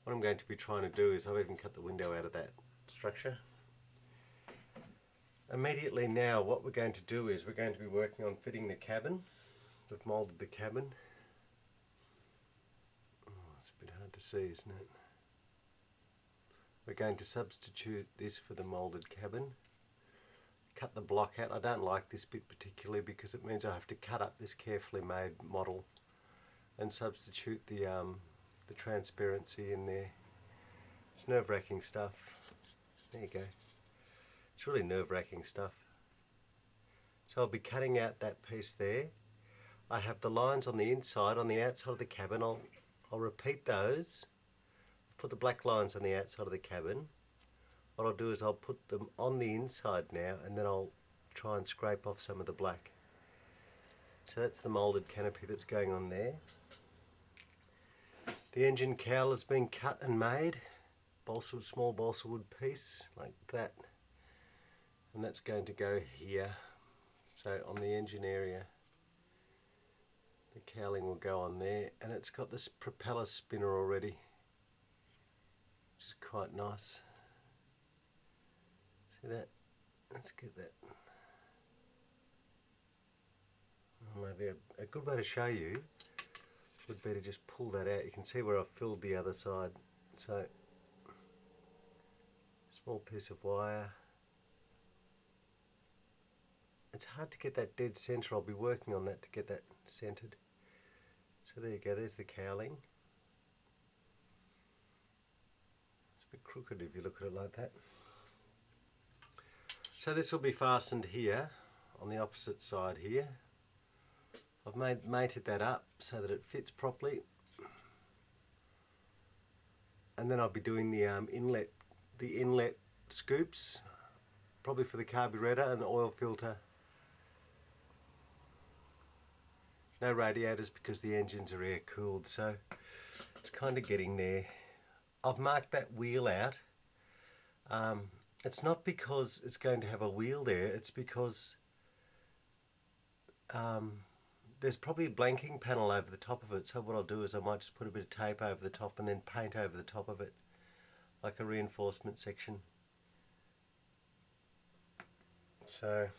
What I'm going to be trying to do is I've even cut the window out of that structure. Immediately now what we're going to do is we're going to be working on fitting the cabin. We've moulded the cabin. Oh, it's a bit hard to see, isn't it? We're going to substitute this for the moulded cabin. Cut the block out. I don't like this bit particularly because it means I have to cut up this carefully made model and substitute the transparency in there. It's nerve-wracking stuff. There you go. It's really nerve-wracking stuff. So I'll be cutting out that piece there. I have the lines on the inside, on the outside of the cabin. I'll repeat those. Put the black lines on the outside of the cabin. What I'll do is I'll put them on the inside now, and then I'll try and scrape off some of the black. So that's the moulded canopy that's going on there. The engine cowl has been cut and made. Small balsa wood piece like that. And that's going to go here. So on the engine area, the cowling will go on there, and it's got this propeller spinner already, which is quite nice. See that? Let's get that. Maybe a good way to show you would be to just pull that out. You can see where I've filled the other side. So, small piece of wire. It's hard to get that dead centre. I'll be working on that to get that centred. So there you go, there's the cowling. It's a bit crooked if you look at it like that. So this will be fastened here on the opposite side here. I've mated that up so that it fits properly. And then I'll be doing the inlet scoops, probably for the carburetor and the oil filter. No radiators because the engines are air cooled, so it's kind of getting there. I've marked that wheel out. It's not because it's going to have a wheel there, it's because there's probably a blanking panel over the top of it, so what I'll do is I might just put a bit of tape over the top and then paint over the top of it, like a reinforcement section. So,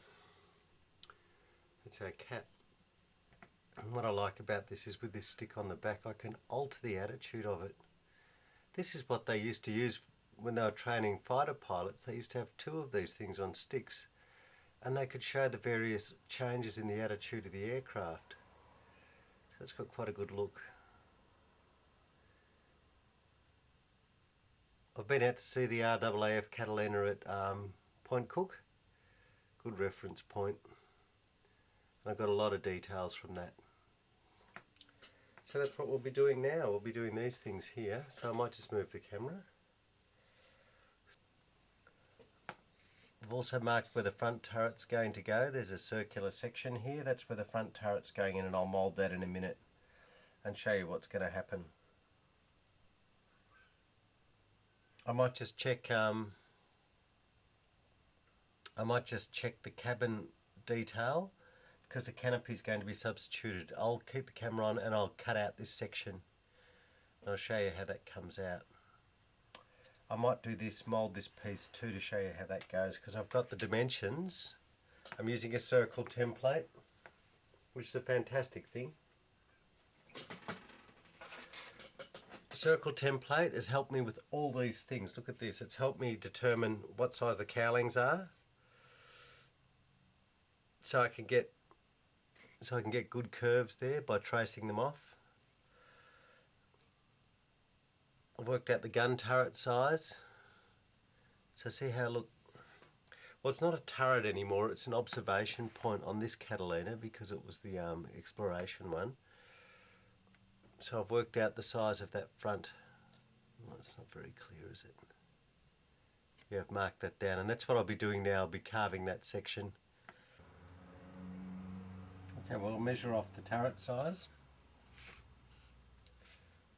that's our cat. And what I like about this is with this stick on the back, I can alter the attitude of it. This is what they used to use when they were training fighter pilots. They used to have two of these things on sticks, and they could show the various changes in the attitude of the aircraft. So it's got quite a good look. I've been out to see the RAAF Catalina at Point Cook. Good reference point. And I've got a lot of details from that. So that's what we'll be doing now. We'll be doing these things here. So I might just move the camera. I've also marked where the front turret's going to go. There's a circular section here. That's where the front turret's going in, and I'll mould that in a minute and show you what's going to happen. I might just check the cabin detail because the canopy is going to be substituted. I'll keep the camera on and I'll cut out this section and I'll show you how that comes out. I might do this, mould this piece too to show you how that goes, because I've got the dimensions. I'm using a circle template, which is a fantastic thing. Circle template has helped me with all these things. Look at this, it's helped me determine what size the cowlings are, so I can get good curves there by tracing them off. I've worked out the gun turret size. So see how look. Well, it's not a turret anymore, it's an observation point on this Catalina because it was the exploration one. So I've worked out the size of that front Well, it's not very clear, is it? Yeah, I've marked that down, and that's what I'll be doing now. I'll be carving that section. Okay, we'll measure off the turret size.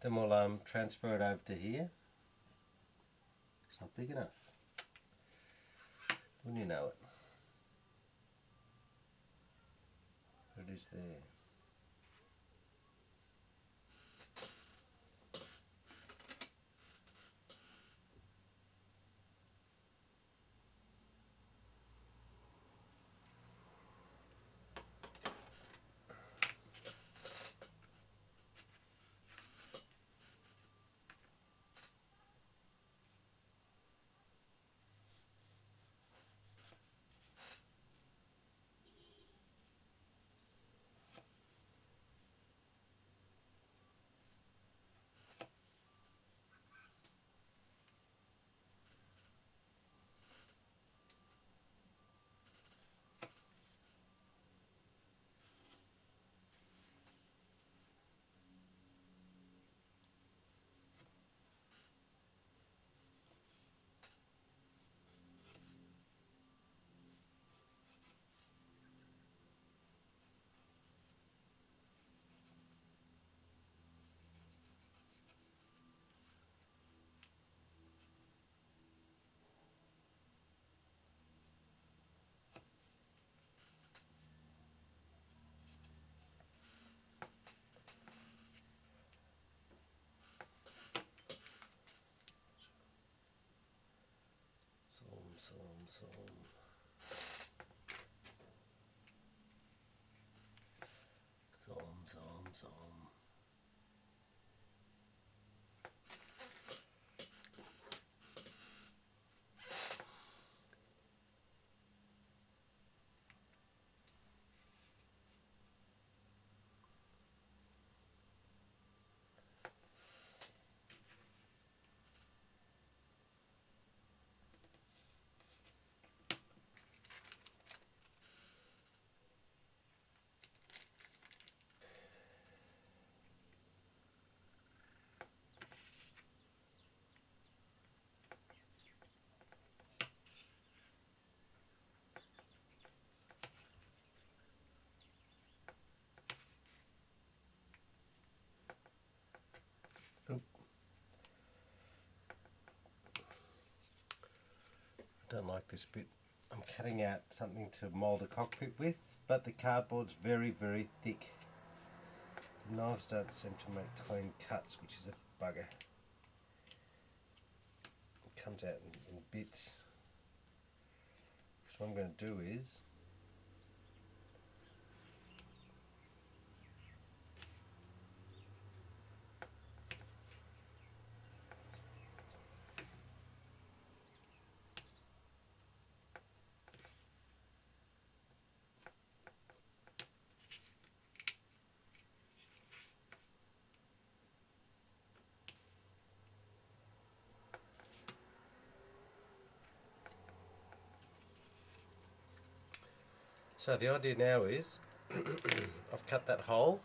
Then we'll transfer it over to here. It's not big enough. Wouldn't you know it? But it is there. Zoom. Zoom. Don't like this bit. I'm cutting out something to mould a cockpit with, but the cardboard's very, very thick. The knives don't seem to make clean cuts, which is a bugger. It comes out in bits. So what I'm going to do is so the idea now is I've cut that hole.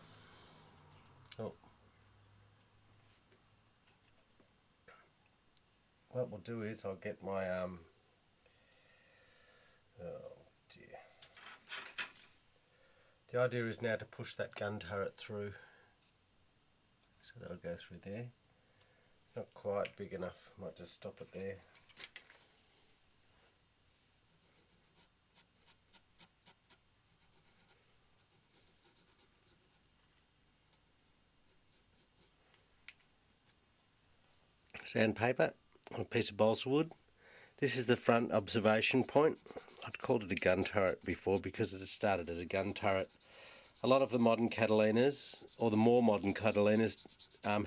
Oh. What we'll do is I'll get my oh dear. The idea is now to push that gun turret through. So that'll go through there. Not quite big enough, might just stop it there. Sandpaper on a piece of balsa wood. This is the front observation point. I'd called it a gun turret before because it had started as a gun turret. A lot of the modern Catalinas, or the more modern Catalinas,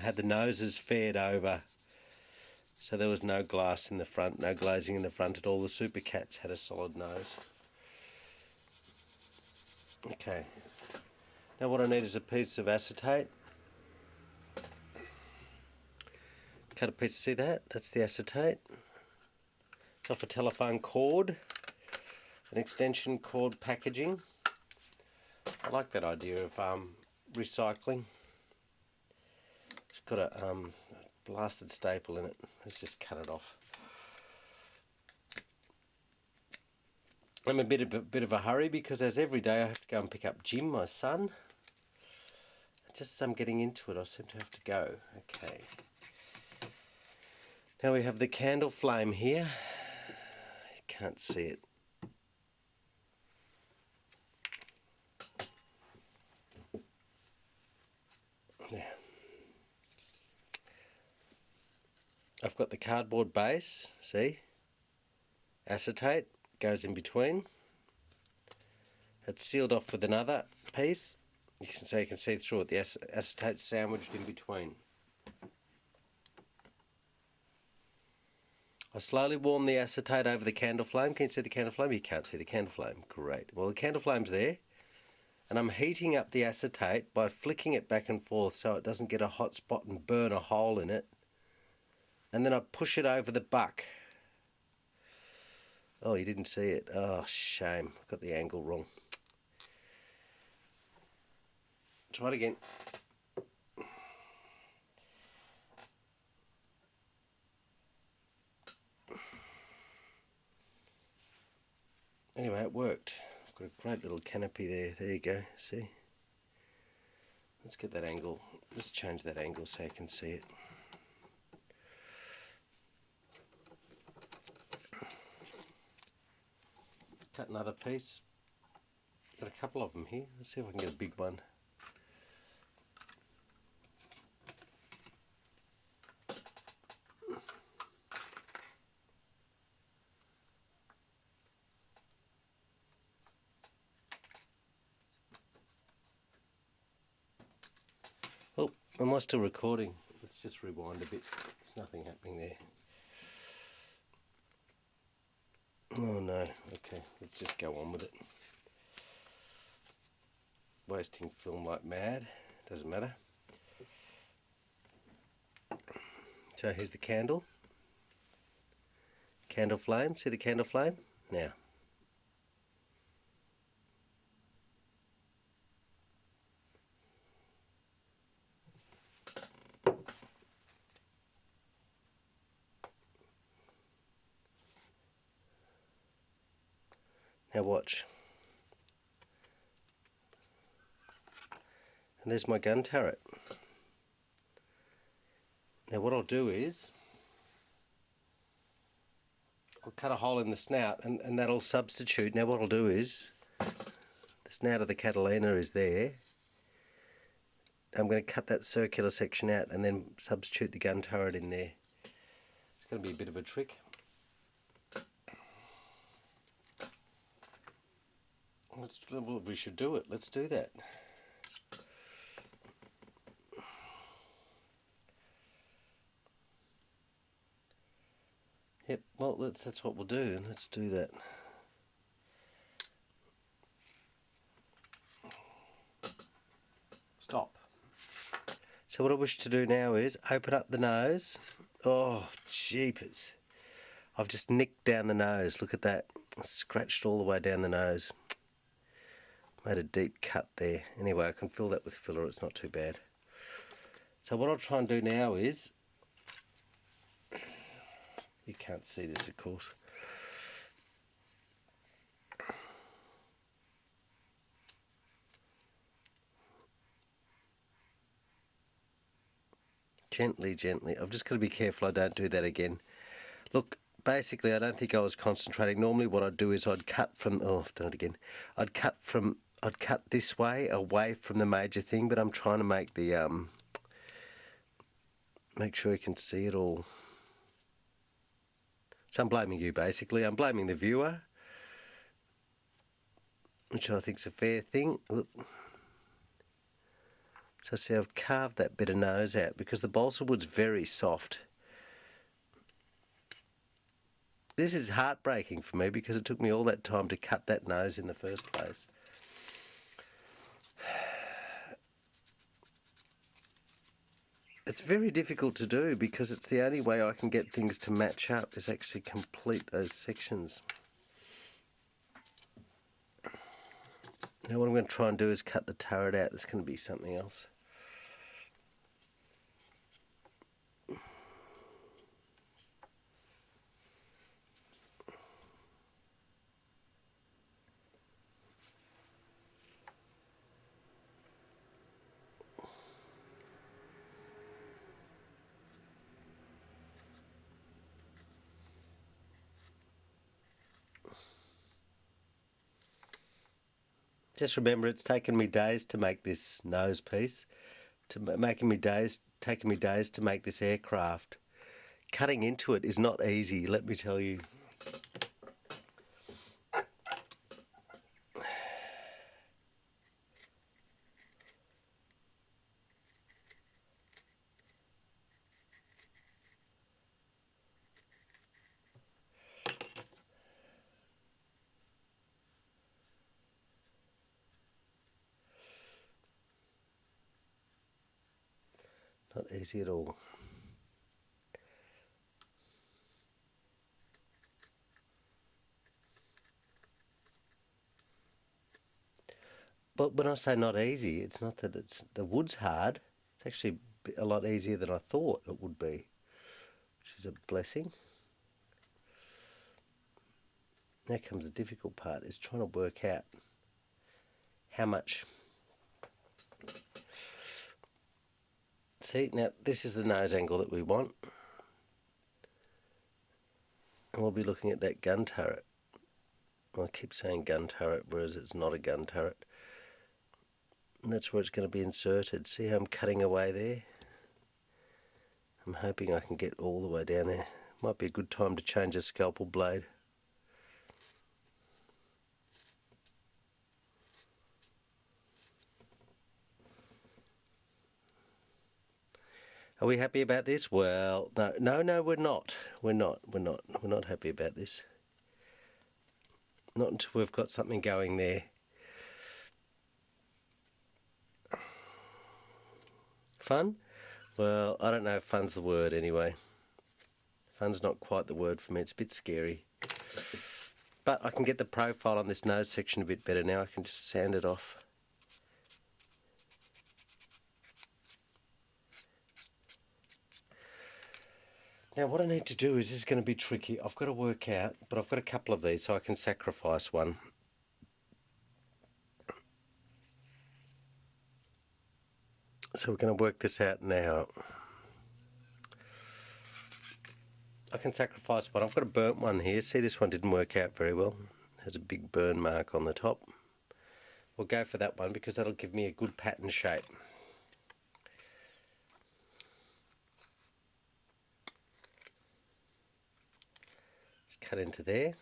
had the noses faired over. So there was no glass in the front, no glazing in the front at all. The Super Cats had a solid nose. Okay. Now what I need is a piece of acetate. Cut a piece, see that? That's the acetate. It's off a telephone cord, an extension cord packaging. I like that idea of recycling. It's got a blasted staple in it. Let's just cut it off. I'm a bit of a hurry because as every day I have to go and pick up Jim, my son. Just as I'm getting into it, I seem to have to go. Okay. Now we have the candle flame here. You can't see it. Now, I've got the cardboard base, see? Acetate goes in between. It's sealed off with another piece. You can see through it. The acetate sandwiched in between. I slowly warm the acetate over the candle flame. Can you see the candle flame? You can't see the candle flame. Great. Well, the candle flame's there. And I'm heating up the acetate by flicking it back and forth so it doesn't get a hot spot and burn a hole in it. And then I push it over the buck. Oh, you didn't see it. Oh, shame. Got the angle wrong. Try it again. Anyway, it worked. I've got a great little canopy there. There you go. See? Let's get that angle. Let's change that angle so you can see it. Cut another piece. Got a couple of them here. Let's see if I can get a big one. Oh, am I still recording? Let's just rewind a bit. There's nothing happening there. Oh no, okay, let's just go on with it. Wasting film like mad, doesn't matter. So here's the candle. Candle flame, see the candle flame? Now. Now watch. And there's my gun turret. Now what I'll do is, I'll cut a hole in the snout and that'll substitute. Now what I'll do is, the snout of the Catalina is there. I'm going to cut that circular section out and then substitute the gun turret in there. It's going to be a bit of a trick. Well, we should do it. Let's do that. Yep, well, that's what we'll do. Let's do that. Stop. So what I wish to do now is open up the nose. Oh, jeepers. I've just nicked down the nose. Look at that. Scratched all the way down the nose. Made a deep cut there. Anyway, I can fill that with filler. It's not too bad. So what I'll try and do now is, you can't see this, of course. Gently, gently. I've just got to be careful I don't do that again. Look, basically I don't think I was concentrating. Normally what I'd do is I'd cut from, oh, I've done it again. I'd cut this way, away from the major thing, but I'm trying to make the, make sure you can see it all. So I'm blaming you basically. I'm blaming the viewer, which I think is a fair thing. Look. So see, I've carved that bit of nose out because the balsa wood's very soft. This is heartbreaking for me because it took me all that time to cut that nose in the first place. It's very difficult to do because it's the only way I can get things to match up is actually complete those sections. Now what I'm going to try and do is cut the turret out. There's going to be something else. Just remember, it's taken me days to make this nose piece, taken me days to make this aircraft. Cutting into it is not easy, let me tell you. Not easy at all. But when I say not easy, it's not that the wood's hard. It's actually a lot easier than I thought it would be, which is a blessing. Now comes the difficult part, is trying to work out how much. See, now this is the nose angle that we want. And we'll be looking at that gun turret. I keep saying gun turret, whereas it's not a gun turret. And that's where it's going to be inserted. See how I'm cutting away there? I'm hoping I can get all the way down there. Might be a good time to change the scalpel blade. Are we happy about this? Well, no, we're not. We're not happy about this. Not until we've got something going there. Fun? Well, I don't know if fun's the word anyway. Fun's not quite the word for me. It's a bit scary. But I can get the profile on this nose section a bit better now. I can just sand it off. Now what I need to do is, this is going to be tricky. I've got to work out, but I've got a couple of these so I can sacrifice one. So we're going to work this out now. I can sacrifice one. I've got a burnt one here. See, this one didn't work out very well. It has a big burn mark on the top. We'll go for that one because that'll give me a good pattern shape. Cut into there.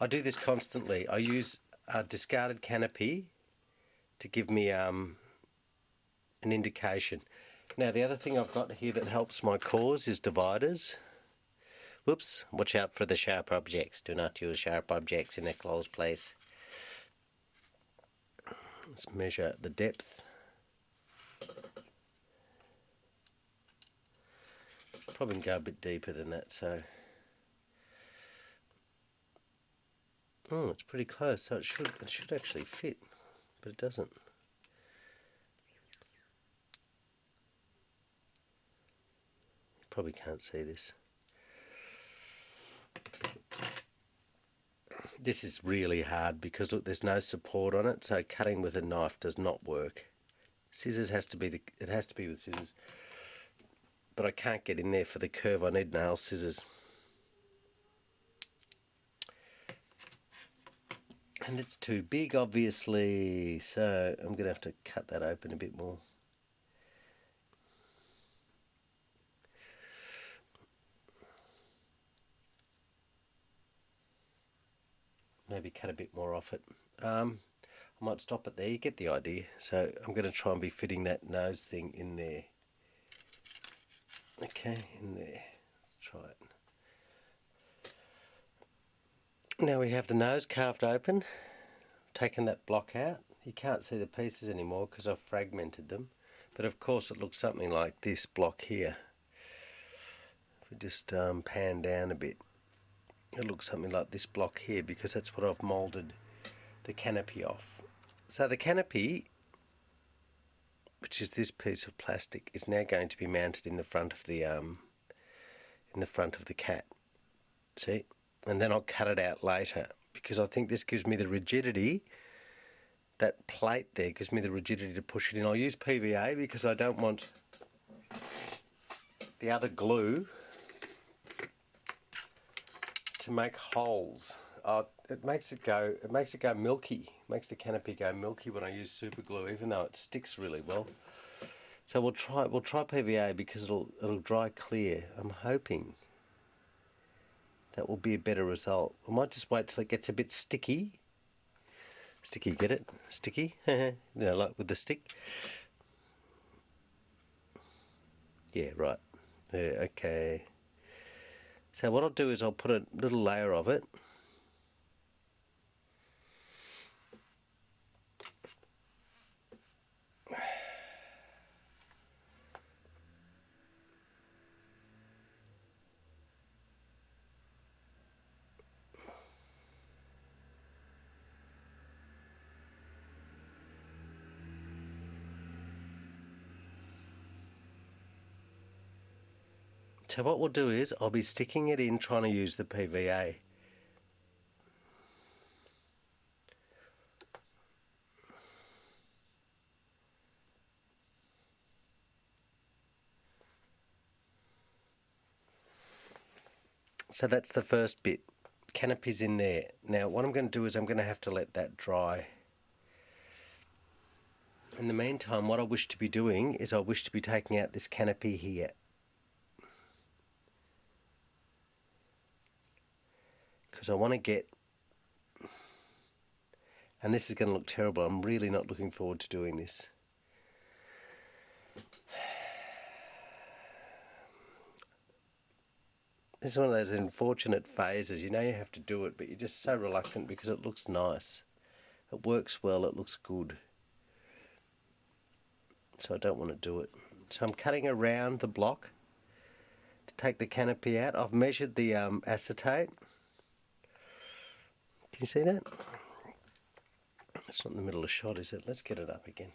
I do this constantly. I use a discarded canopy to give me an indication. Now the other thing I've got here that helps my cause is dividers. Whoops, watch out for the sharp objects. Do not use sharp objects in a closed place. Let's measure the depth. Probably can go a bit deeper than that, so. Oh, it's pretty close, so it should actually fit, but it doesn't. You probably can't see this. This is really hard because look, there's no support on it, so cutting with a knife does not work. Scissors has to be it has to be with scissors. But I can't get in there for the curve. I need nail scissors. And it's too big, obviously, so I'm going to have to cut that open a bit more. Maybe cut a bit more off it. I might stop it there. You get the idea. So I'm going to try and be fitting that nose thing in there. Okay, in there. Let's try it. Now we have the nose carved open. Taken that block out. You can't see the pieces anymore because I've fragmented them. But of course it looks something like this block here. If we just pan down a bit, it looks something like this block here because that's what I've moulded the canopy off. So the canopy, which is this piece of plastic, is now going to be mounted in the front of the cat. See, and then I'll cut it out later because I think this gives me the rigidity. That plate there gives me the rigidity to push it in. I'll use PVA because I don't want the other glue to make holes it makes it go milky. Makes the canopy go milky when I use super glue, even though it sticks really well. So we'll try PVA because it'll dry clear. I'm hoping that will be a better result. I might just wait till it gets a bit sticky. Sticky, get it? Sticky? You know, like with the stick. Yeah, right. Yeah, okay. So what I'll do is I'll put a little layer of it. So what we'll do is I'll be sticking it in trying to use the PVA. So that's the first bit. Canopy's in there. Now what I'm going to do is I'm going to have to let that dry. In the meantime, what I wish to be doing is I wish to be taking out this canopy here. Because I want to get, and this is going to look terrible, I'm really not looking forward to doing this. This is one of those unfortunate phases, you know you have to do it, but you're just so reluctant because it looks nice. It works well, it looks good. So I don't want to do it. So I'm cutting around the block to take the canopy out. I've measured the acetate. Can you see that? It's not in the middle of the shot, is it? Let's get it up again.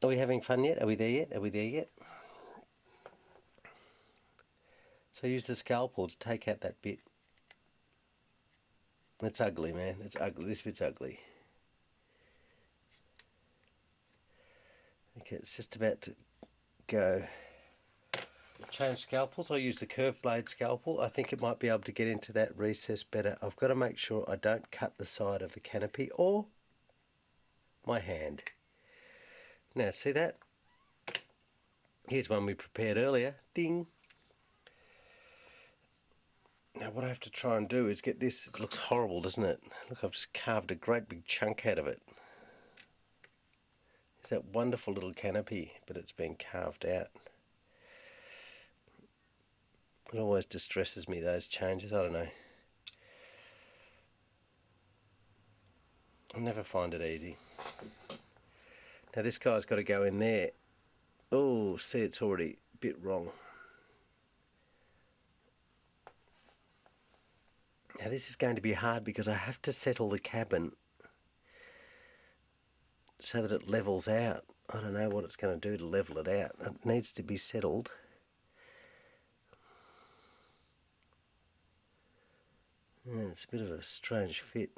Are we having fun yet? Are we there yet? Are we there yet? So use the scalpel to take out that bit. It's ugly, man. It's ugly. This bit's ugly. Okay, it's just about to go. Change scalpels. I'll use the curved blade scalpel. I think it might be able to get into that recess better. I've got to make sure I don't cut the side of the canopy or my hand. Now, see that? Here's one we prepared earlier. Ding! Now what I have to try and do is get this. It looks horrible, doesn't it? Look, I've just carved a great big chunk out of it. It's that wonderful little canopy, but it's been carved out. It always distresses me, those changes. I don't know. I never find it easy. Now this guy's got to go in there. Oh, see, it's already a bit wrong. Now this is going to be hard because I have to settle the cabin so that it levels out. I don't know what it's going to do to level it out. It needs to be settled. Yeah, it's a bit of a strange fit.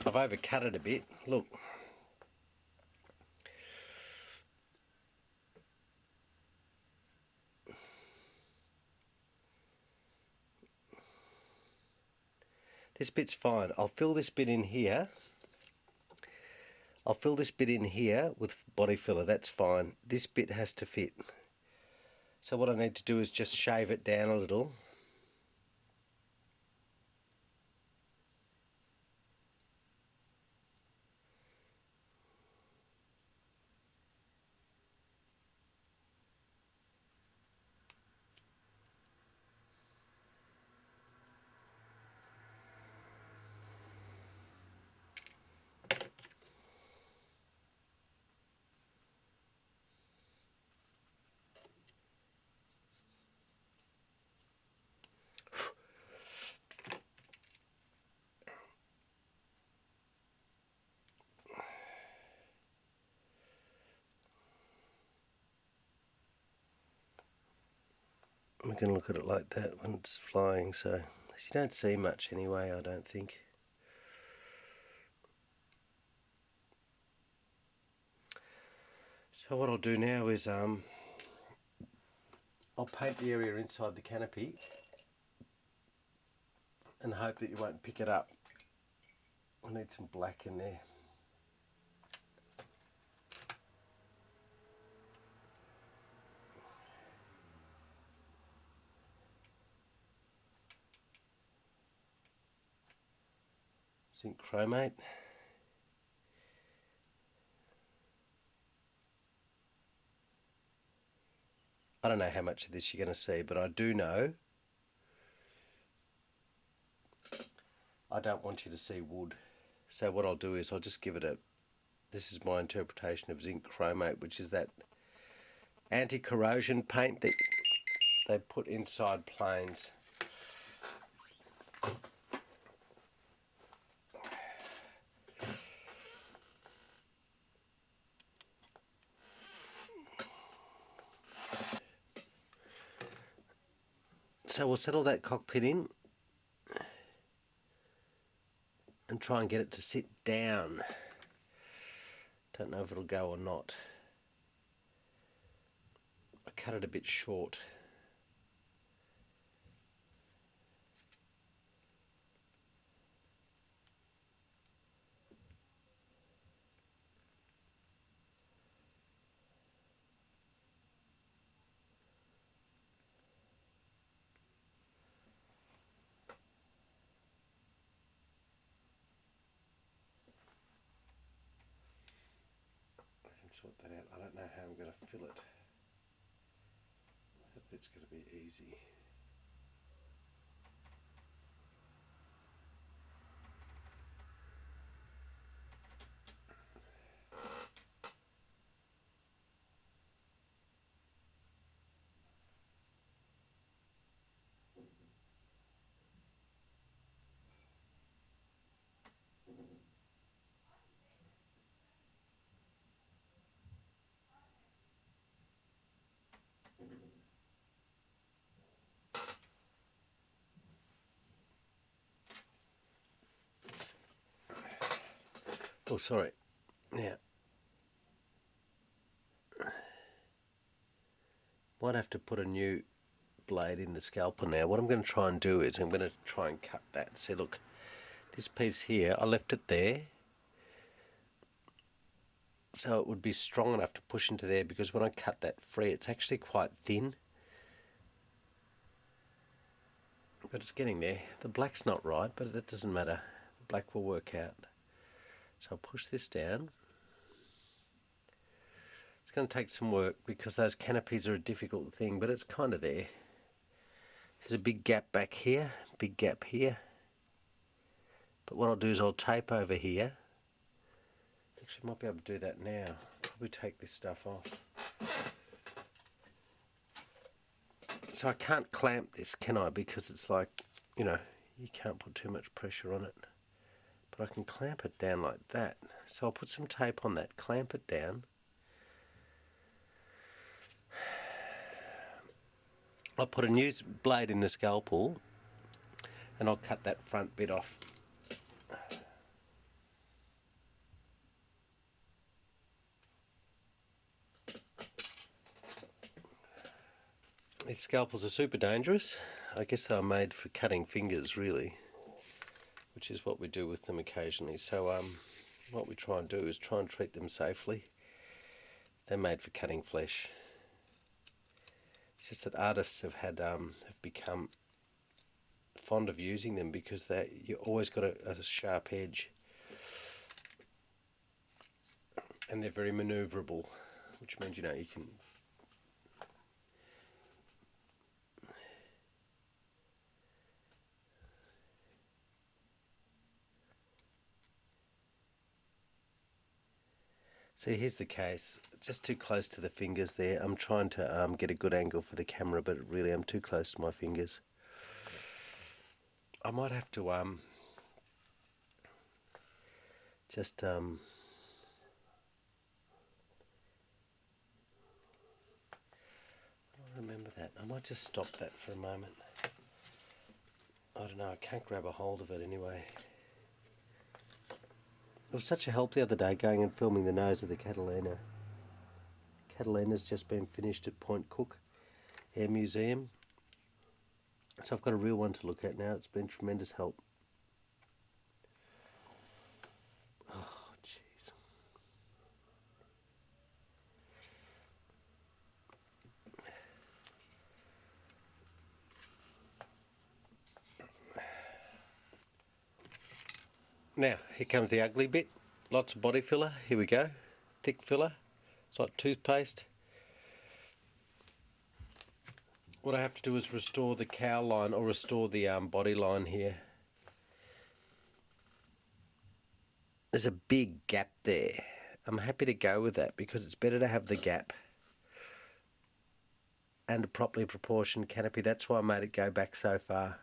I've overcut it a bit. Look. This bit's fine. I'll fill this bit in here. I'll fill this bit in here with body filler. That's fine. This bit has to fit. So what I need to do is just shave it down a little. We can look at it like that when it's flying, so you don't see much anyway, I don't think. So what I'll do now is I'll paint the area inside the canopy and hope that you won't pick it up. I need some black in there. Zinc chromate. I don't know how much of this you're going to see, but I do know I don't want you to see wood. So what I'll do is I'll just give it a, this is my interpretation of zinc chromate, which is that anti-corrosion paint that they put inside planes. So we'll settle that cockpit in and try and get it to sit down. Don't know if it'll go or not. I cut it a bit short. Sort that out. I don't know how I'm going to fill it. I hope it's going to be easy. Oh, sorry. Yeah. Might have to put a new blade in the scalpel now. What I'm going to try and do is I'm going to try and cut that. See, look, this piece here, I left it there so it would be strong enough to push into there, because when I cut that free, it's actually quite thin. But it's getting there. The black's not right, but that doesn't matter. The black will work out. So I'll push this down. It's going to take some work because those canopies are a difficult thing, but it's kind of there. There's a big gap back here, big gap here. But what I'll do is I'll tape over here. Actually, I might be able to do that now. Probably take this stuff off. So I can't clamp this, can I? Because it's like, you know, you can't put too much pressure on it. But I can clamp it down like that. So I'll put some tape on that, clamp it down. I'll put a new blade in the scalpel and I'll cut that front bit off. These scalpels are super dangerous. I guess they are made for cutting fingers, really, which is what we do with them occasionally. So what we try and do is try and treat them safely. They're made for cutting flesh. It's just that artists have become fond of using them because you always got a sharp edge, and they're very manoeuvrable, which means, you know, you can. See, here's the case, just too close to the fingers there. I'm trying to get a good angle for the camera, but really I'm too close to my fingers. I might have to just I remember that. I might just stop that for a moment. I don't know, I can't grab a hold of it anyway. It was such a help the other day going and filming the nose of the Catalina. Catalina's just been finished at Point Cook Air Museum. So I've got a real one to look at now. It's been tremendous help. Oh, jeez. Now, here comes the ugly bit. Lots of body filler. Here we go. Thick filler. It's like toothpaste. What I have to do is restore the cowl line, or restore the body line here. There's a big gap there. I'm happy to go with that because it's better to have the gap and a properly proportioned canopy. That's why I made it go back so far,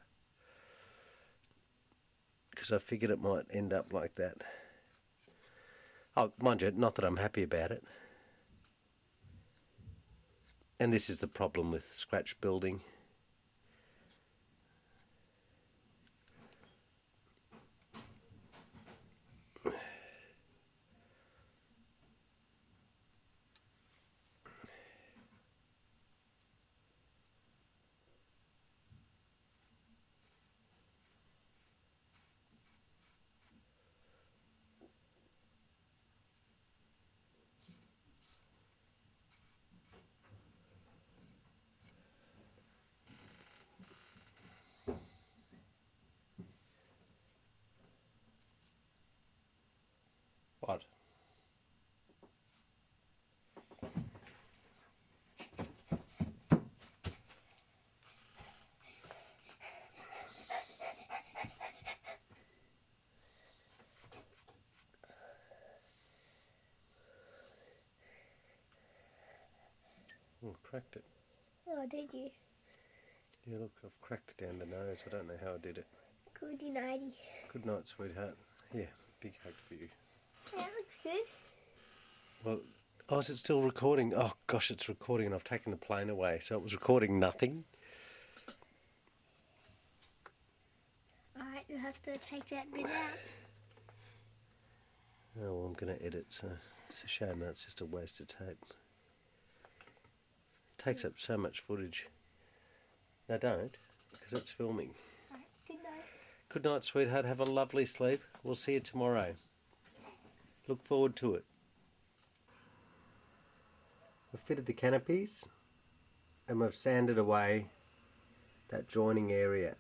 because I figured it might end up like that. Oh, mind you, not that I'm happy about it. And this is the problem with scratch building. What? Cracked it.
Oh, did you?
Yeah, look, I've cracked it down the nose. I don't know how I did it.
Goody nighty.
Good night, sweetheart. Yeah, big hug for you.
That looks good.
Well, oh, is it still recording? Oh, gosh, it's recording and I've taken the plane away. So it was recording nothing.
Alright, you'll have to take that bit out.
Oh, well, I'm going to edit, so it's a shame that's just a waste of tape. Takes up so much footage. No, don't, because it's filming.
Alright, good night.
Good night, sweetheart. Have a lovely sleep. We'll see you tomorrow. Look forward to it. We've fitted the canopies and we've sanded away that joining area.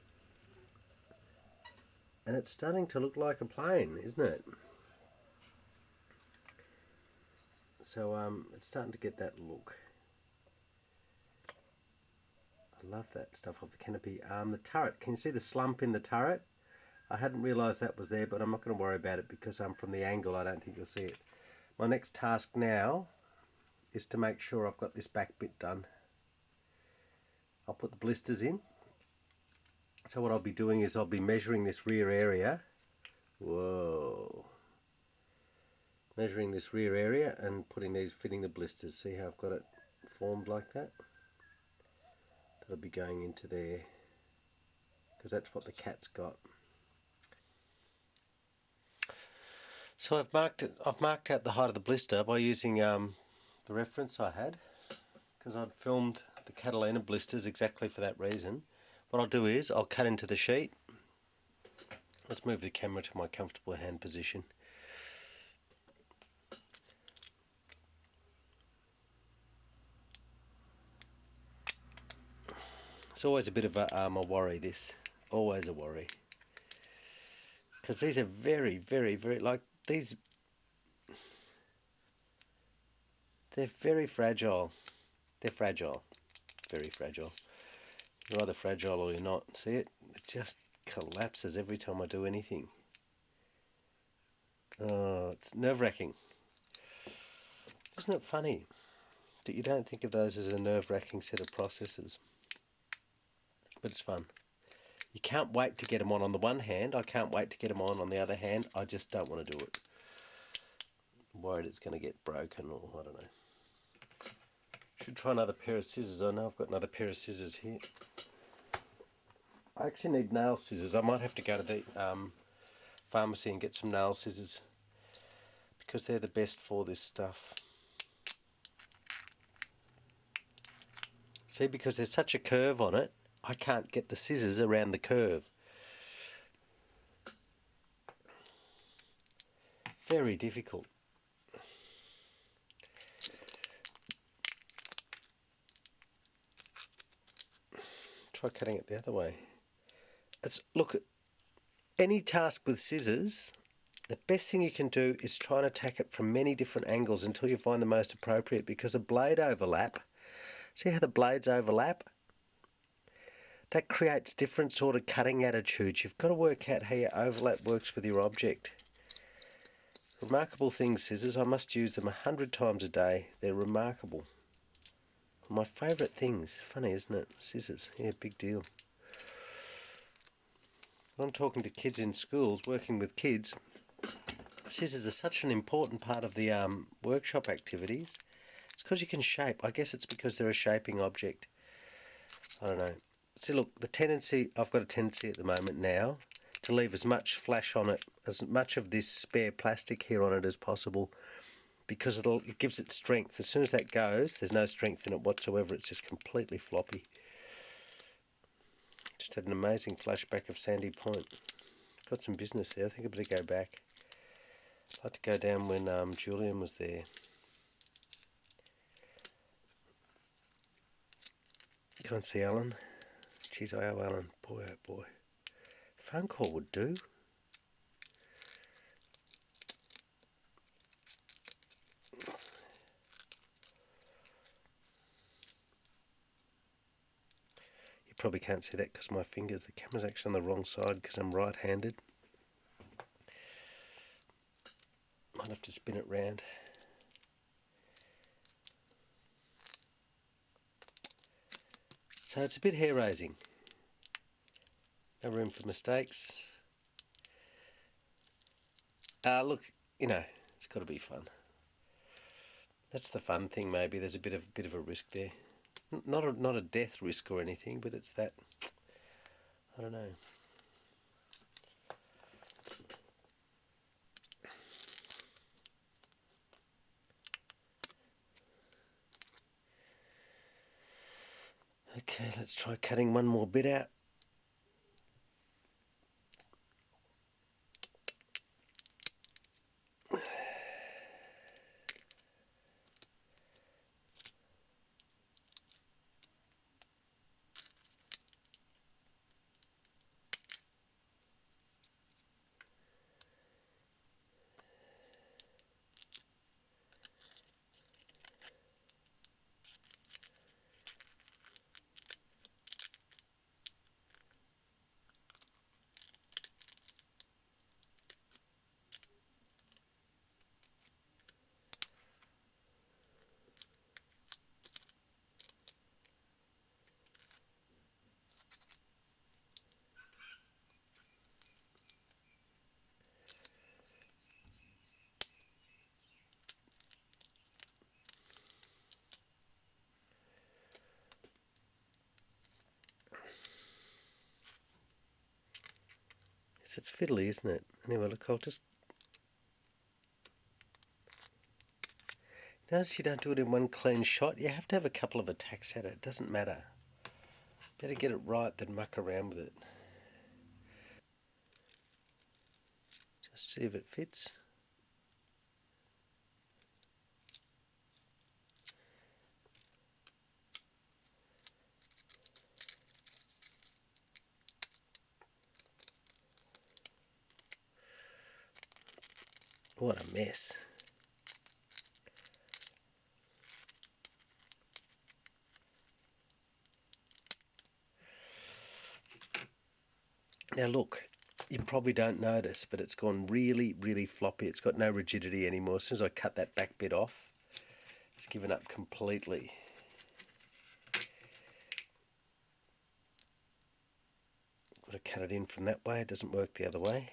And it's starting to look like a plane, isn't it? So it's starting to get that look. I love that stuff off the canopy. The turret, can you see the slump in the turret? I hadn't realised that was there, but I'm not going to worry about it because from the angle I don't think you'll see it. My next task now is to make sure I've got this back bit done. I'll put the blisters in. So what I'll be doing is I'll be measuring this rear area. Whoa. Measuring this rear area and fitting the blisters. See how I've got it formed like that? That'll be going into there, because that's what the cat's got. So I've marked out the height of the blister by using the reference I had, because I'd filmed the Catalina blisters exactly for that reason. What I'll do is I'll cut into the sheet. Let's move the camera to my comfortable hand position. It's always a bit of a worry, this. Always a worry. Because these are very, very, very, like, these, they're very fragile. They're fragile. Very fragile. You're either fragile or you're not. See it? It just collapses every time I do anything. Oh, it's nerve-wracking. Isn't it funny that you don't think of those as a nerve-wracking set of processes? But it's fun. You can't wait to get them on the one hand. I can't wait to get them on the other hand. I just don't want to do it. I'm worried it's going to get broken, or I don't know. Should try another pair of scissors. I know I've got another pair of scissors here. I actually need nail scissors. I might have to go to the pharmacy and get some nail scissors because they're the best for this stuff. See, because there's such a curve on it, I can't get the scissors around the curve. Very difficult. Try cutting it the other way. Look, any task with scissors, the best thing you can do is try and attack it from many different angles until you find the most appropriate, because a blade overlap, see how the blades overlap? That creates different sort of cutting attitudes. You've got to work out how your overlap works with your object. Remarkable things, scissors. I must use them 100 times a day. They're remarkable. My favourite things. Funny, isn't it? Scissors. Yeah, big deal. When I'm talking to kids in schools, working with kids, scissors are such an important part of the workshop activities. It's because you can shape. I guess it's because they're a shaping object. I don't know. See, look, I've got a tendency at the moment now to leave as much flash on it, as much of this spare plastic here on it as possible, because it gives it strength. As soon as that goes, there's no strength in it whatsoever. It's just completely floppy. Just had an amazing flashback of Sandy Point. Got some business there. I think I better go back. I'd like to go down when Julian was there. Go and see Alan. Geez, I owe Alan. Boy, oh boy. Phone call would do. You probably can't see that because my fingers, the camera's actually on the wrong side because I'm right-handed. Might have to spin it round. So it's a bit hair-raising. No room for mistakes. Look, it's got to be fun. That's the fun thing. Maybe there's a bit of a risk there. Not a death risk or anything, but it's that. I don't know. Okay, let's try cutting one more bit out. It's fiddly, isn't it? Anyway, look, I'll just... Notice you don't do it in one clean shot. You have to have a couple of attacks at it. It doesn't matter. Better get it right than muck around with it. Just see if it fits. What a mess. Now look, you probably don't notice, but it's gone really, really floppy. It's got no rigidity anymore. As soon as I cut that back bit off, it's given up completely. Got to cut it in from that way. It doesn't work the other way.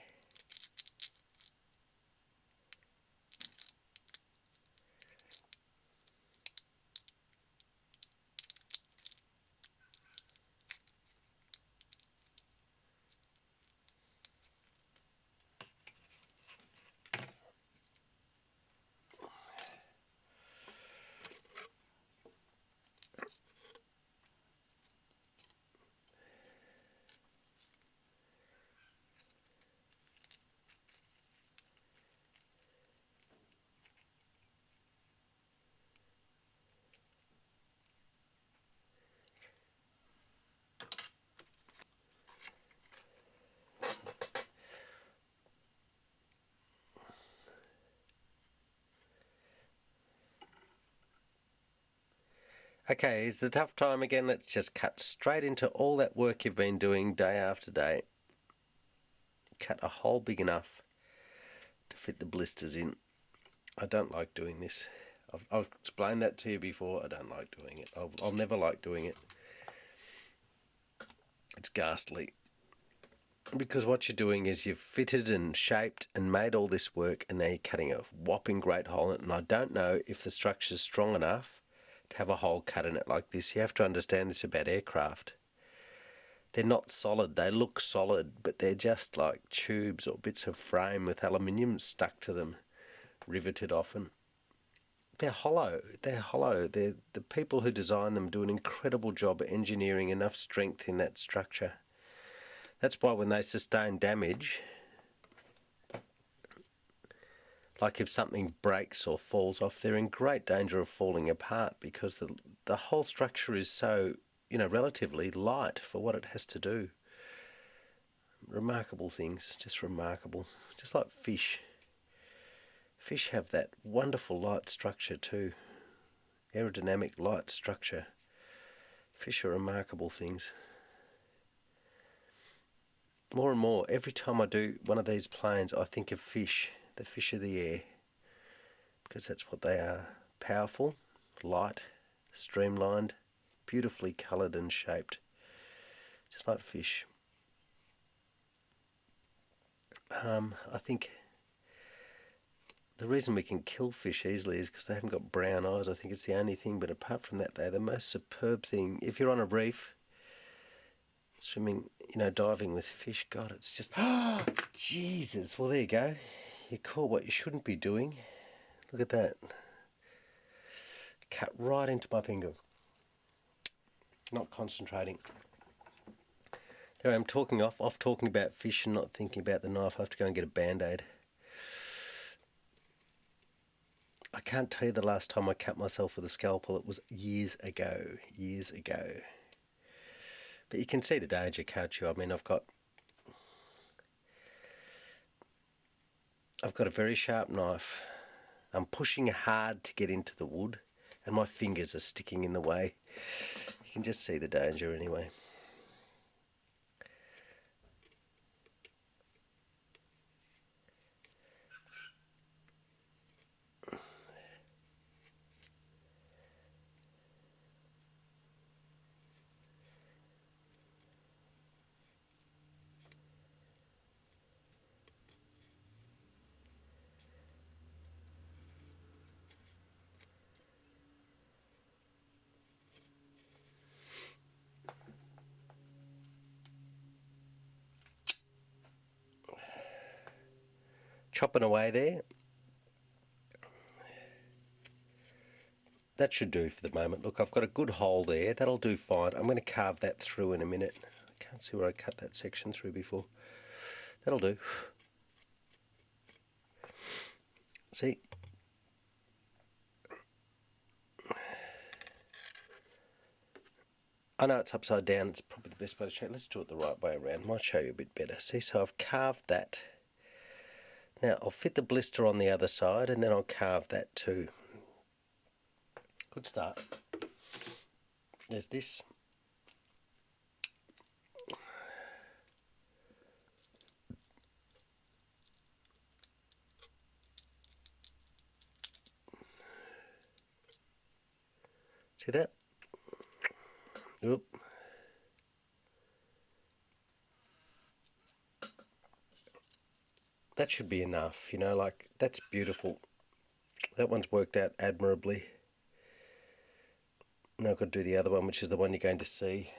Okay, is the tough time again? Let's just cut straight into all that work you've been doing day after day. Cut a hole big enough to fit the blisters in. I don't like doing this. I've explained that to you before. I don't like doing it. I'll never like doing it. It's ghastly. Because what you're doing is you've fitted and shaped and made all this work, and now you're cutting a whopping great hole in it. And I don't know if the structure's strong enough to have a hole cut in it like this. You have to understand this about aircraft. They're not solid. They look solid, but they're just like tubes or bits of frame with aluminium stuck to them, riveted often. They're hollow. They're hollow. The people who design them do an incredible job at engineering enough strength in that structure. That's why when they sustain damage, like if something breaks or falls off, they're in great danger of falling apart because the whole structure is so, relatively light for what it has to do. Remarkable things, just remarkable. Just like fish. Fish have that wonderful light structure too. Aerodynamic light structure. Fish are remarkable things. More and more, every time I do one of these planes, I think of fish, the fish of the air, because that's what they are. Powerful, light, streamlined, beautifully coloured and shaped, just like fish. I think the reason we can kill fish easily is because they haven't got brown eyes. I think it's the only thing, but apart from that, they're the most superb thing. If you're on a reef, swimming, diving with fish, God, it's just, Jesus. Well, there you go. You caught what you shouldn't be doing. Look at that. Cut right into my finger. Not concentrating. There I am talking off talking about fish and not thinking about the knife. I have to go and get a Band-Aid. I can't tell you the last time I cut myself with a scalpel. It was years ago. But you can see the danger, can't you? I mean, I've got a very sharp knife. I'm pushing hard to get into the wood, and my fingers are sticking in the way. You can just see the danger anyway. Chopping away there. That should do for the moment. Look, I've got a good hole there. That'll do fine. I'm going to carve that through in a minute. I can't see where I cut that section through before. That'll do. See? I know it's upside down. It's probably the best way to show it. Let's do it the right way around. Might show you a bit better. See, so I've carved that. Now, I'll fit the blister on the other side, and then I'll carve that too. Good start. There's this. See that? Oop. That should be enough, like, that's beautiful. That one's worked out admirably. Now I've got to do the other one, which is the one you're going to see.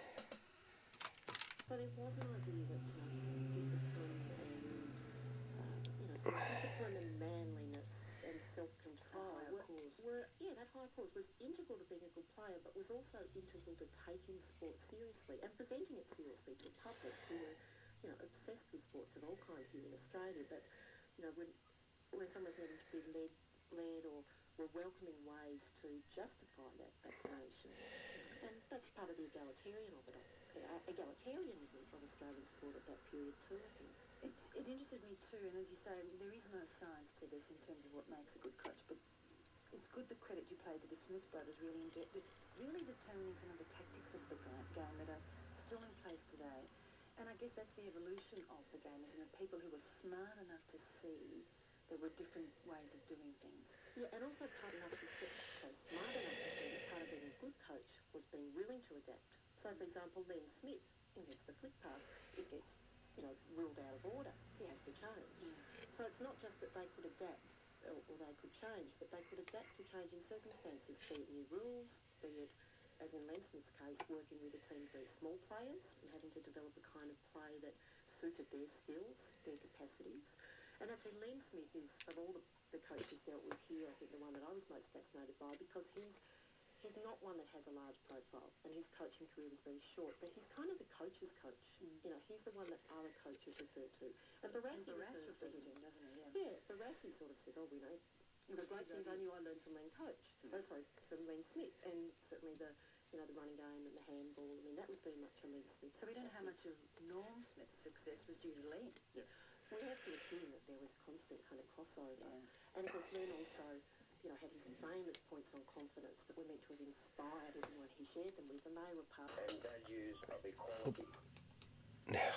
But it was an idea that discipline and manliness and self-control that high cause was integral to being a good player, but was also integral to taking sport seriously and presenting it seriously to the public who were, obsessed with sports of all kinds here in Australia. But when someone's needing to be led or were welcoming ways to justify that fascination. And that's part of the egalitarianism of Australian sport at that period too, I think.
It interested me too, and as you say, there is no science to this in terms of what makes a good coach, but
It's good the credit you played to the Smith brothers really determining some of the tactics of the game that are still in place today. And I guess that's the evolution of the game, isn't it? People who were smart enough to see there were different ways of doing things. Yeah, and also part enough to see, so smart enough to see that part of being a good coach was being willing to adapt. So, for example, Len Smith invents the flick pass. It gets, ruled out of order. He has to change. So it's not just that they could adapt or they could change, but they could adapt to changing circumstances, be it new rules, be it, as in Len Smith's case, working with a team of very small players and having to develop a kind of play that suited their skills, their capacities. And actually Len Smith is, of all the coaches dealt with here, I think the one that I was most fascinated by, because he's not one that has a large profile, and his coaching career was very short, but he's kind of the coach's coach. He's the one that other coaches refer to. And Barassi refers to him, doesn't he? Yeah, Barassi sort of says, the great things I knew I learned from Len from Len Smith, and certainly the running game and the handball. I mean, that was very much on Len Smith. So we don't know how much of Norm Smith's success was due to Len. Yeah. We have to assume that there was constant kind of crossover. Yeah. And of course, Len also had his famous points on confidence that were meant to have inspired everyone he shared them with, and they were part of
and values of equality.
Now,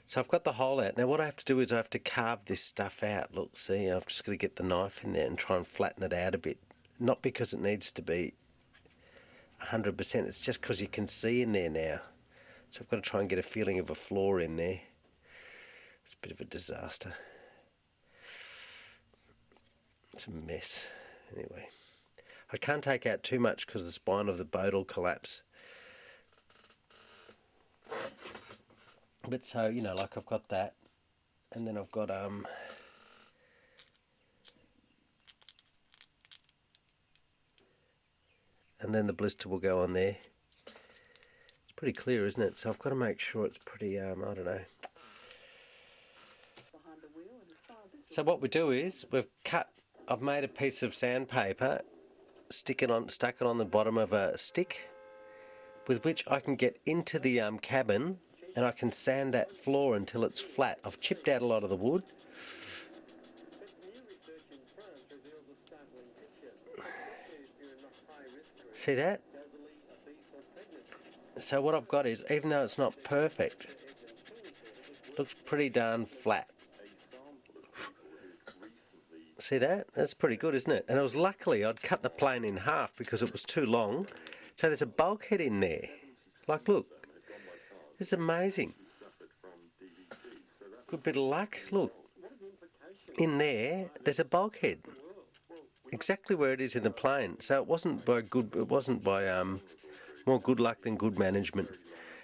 so I've got the hole out. Now what I have to do is I have to carve this stuff out. Look, see, I've just got to get the knife in there and try and flatten it out a bit. Not because it needs to be 100%, it's just because you can see in there now. So I've got to try and get a feeling of a flaw in there. It's a bit of a disaster. It's a mess. Anyway, I can't take out too much because the spine of the boat will collapse. But so, like I've got that, and then I've got and then the blister will go on there. It's pretty clear, isn't it? So I've got to make sure it's pretty, I don't know. So what we do is I've made a piece of sandpaper, stuck it on the bottom of a stick, with which I can get into the cabin, and I can sand that floor until it's flat. I've chipped out a lot of the wood. See that? So what I've got is, even though it's not perfect, it looks pretty darn flat. See that? That's pretty good, isn't it? And it was luckily I'd cut the plane in half because it was too long. So there's a bulkhead in there. Like, look. This is amazing. Good bit of luck. Look. In there's a bulkhead. Exactly where it is in the plane. So it wasn't by more good luck than good management.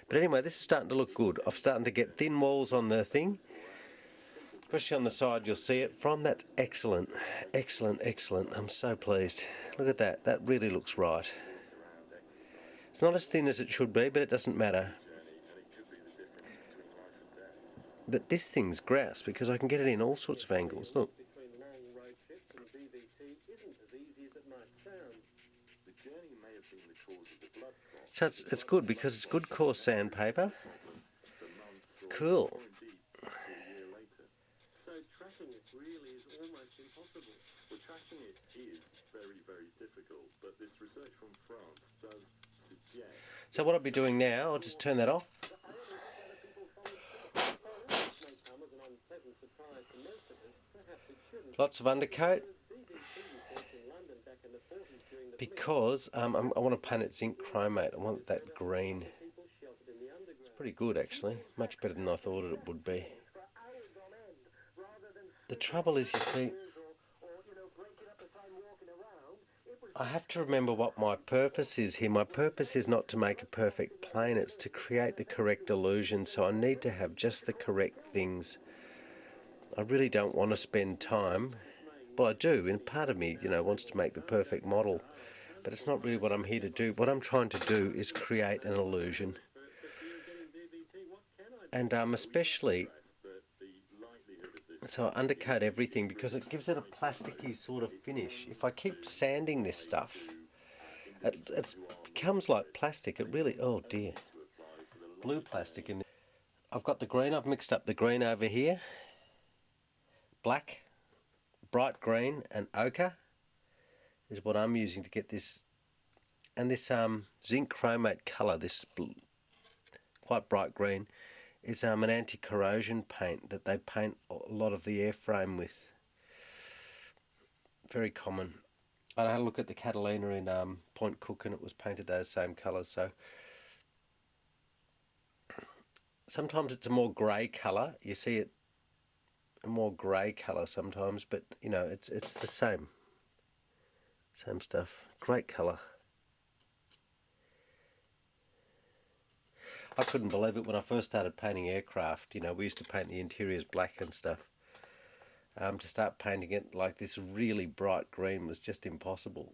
But anyway, this is starting to look good. I'm starting to get thin walls on the thing. Especially on the side you'll see it from. That's excellent. Excellent, excellent. I'm so pleased. Look at that. That really looks right. It's not as thin as it should be, but it doesn't matter. But this thing's grouse because I can get it in all sorts of angles. Look. So it's good because it's good coarse sandpaper. Cool.
So tracking it really is almost impossible. Well, tracking it is very, very difficult, but this research from France does suggest...
So what I'll be doing now, I'll just turn that off. Lots of undercoat. Because I want to paint it zinc chromate. I want that green. It's pretty good actually. Much better than I thought it would be. The trouble is, you see, I have to remember what my purpose is here. My purpose is not to make a perfect plane, it's to create the correct illusion. So I need to have just the correct things. I really don't want to spend time. Well, I do, and part of me, wants to make the perfect model. But it's not really what I'm here to do. What I'm trying to do is create an illusion. And especially, so I undercoat everything because it gives it a plasticky sort of finish. If I keep sanding this stuff, it becomes like plastic. It really, oh dear. Blue plastic in there. I've got the green, I've mixed up the green over here. Black, bright green and ochre. is what I'm using to get this. And this zinc chromate colour, this quite bright green, is an anti-corrosion paint that they paint a lot of the airframe with. Very common. I had a look at the Catalina in Point Cook and it was painted those same colours. So sometimes it's a more grey colour. You see it a more grey colour sometimes, but you know it's the same stuff. Great colour. I couldn't believe it when I first started painting aircraft. You know, we used to paint the interiors black and stuff. To start painting it like this really bright green was just impossible.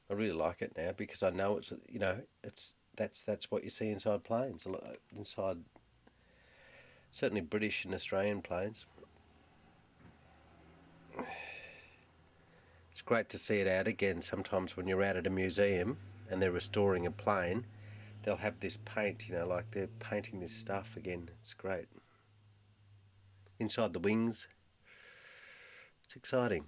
I really like it now because I know it's, you know, that's what you see inside planes, inside certainly British and Australian planes. It's great to see it out again. Sometimes when you're out at a museum and they're restoring a plane, they'll have this paint, you know, like they're painting this stuff again. It's great. Inside the wings, it's exciting.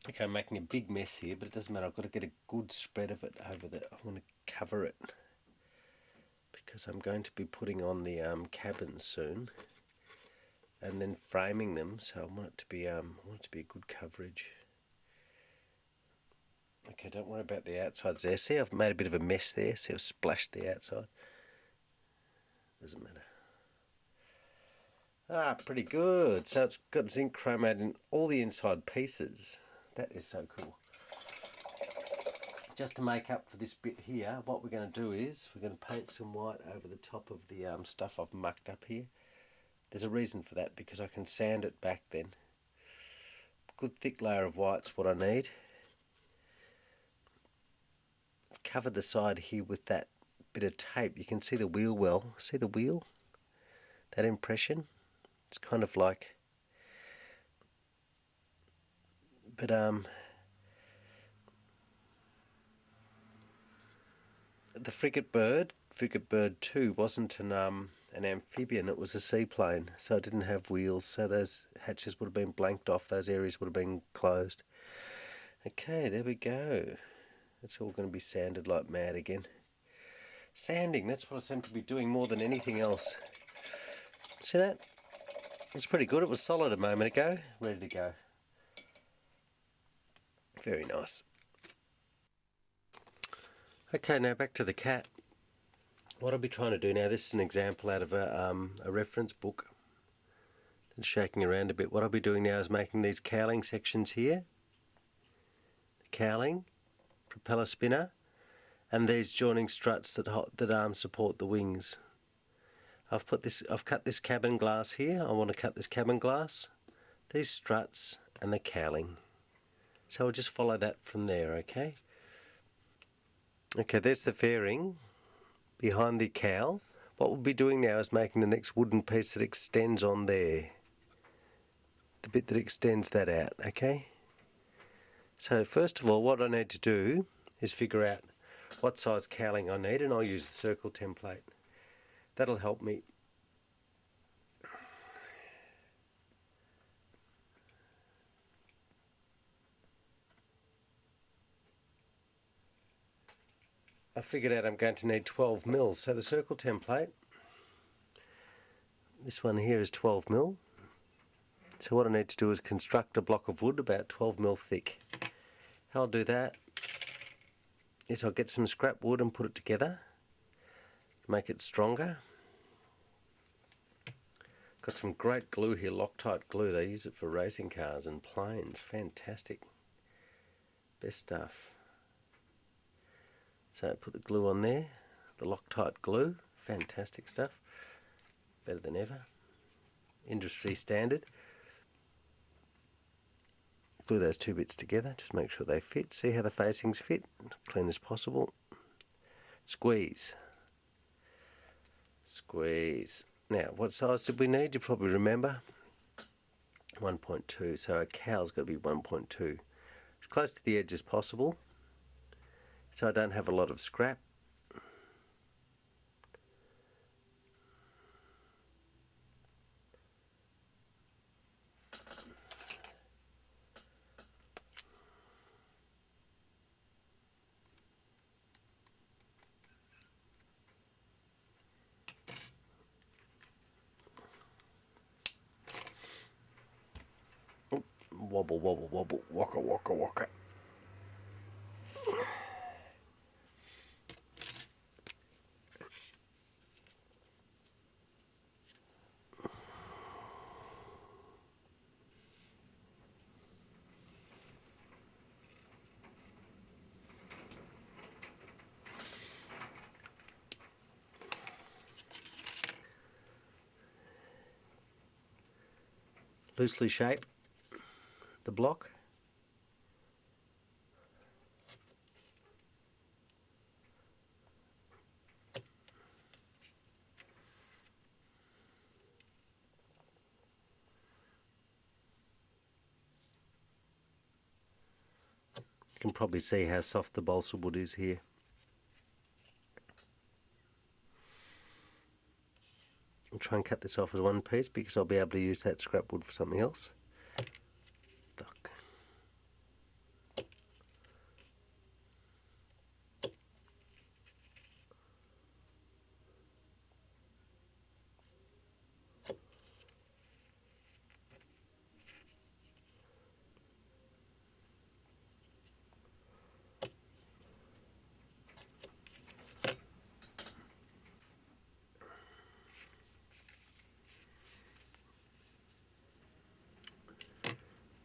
Okay, I'm making a big mess here, but it doesn't matter. I've got to get a good spread of it over there. I want to cover it because I'm going to be putting on the cabins soon and then framing them. So I want it to be a good coverage. Okay, don't worry about the outsides there. See, I've made a bit of a mess there. See, I've splashed the outside. Doesn't matter. Ah, pretty good. So it's got zinc chromate in all the inside pieces. That is so cool. Just to make up for this bit here, what we're going to do is we're going to paint some white over the top of the stuff I've mucked up here. There's a reason for that because I can sand it back then. Good thick layer of white's what I need. I've covered the side here with that bit of tape. You can see the wheel well. See the wheel? That impression? It's kind of like... But the frigate bird 2 wasn't an amphibian, it was a seaplane, so it didn't have wheels, so those hatches would have been blanked off, those areas would have been closed. Okay, there we go. It's all going to be sanded like mad again. Sanding, that's what I seem to be doing more than anything else. See that? It's pretty good. It was solid a moment ago. Ready to go. Very nice. Okay, now back to the cat. What I'll be trying to do now, this is an example out of a reference book. It's shaking around a bit. What I'll be doing now is making these cowling sections here. Cowling, propeller spinner, and these joining struts that support the wings. I've cut this cabin glass here. I want to cut this cabin glass, these struts, and the cowling. So we'll just follow that from there, okay? Okay, there's the fairing behind the cowl. What we'll be doing now is making the next wooden piece that extends on there. The bit that extends that out, okay? So first of all, what I need to do is figure out what size cowling I need, and I'll use the circle template. That'll help me. I figured out I'm going to need 12 mils. So the circle template, this one here is 12 mil. So what I need to do is construct a block of wood about 12 mil thick. How I'll do that is I'll get some scrap wood and put it together, make it stronger. Got some great glue here, Loctite glue. They use it for racing cars and planes. Fantastic. Best stuff. So put the glue on there, the Loctite glue, fantastic stuff, better than ever, industry standard. Glue those two bits together, just make sure they fit, see how the facings fit, clean as possible. Squeeze, squeeze, Now, what size did we need? You probably remember. 1.2, so our cow's got to be 1.2. As close to the edge as possible, so I don't have a lot of scrap. Wobble, wobble, wobble, waka, waka, waka. Loosely shape the block. You can probably see how soft the balsa wood is here. I'll try and cut this off as one piece because I'll be able to use that scrap wood for something else. Duck.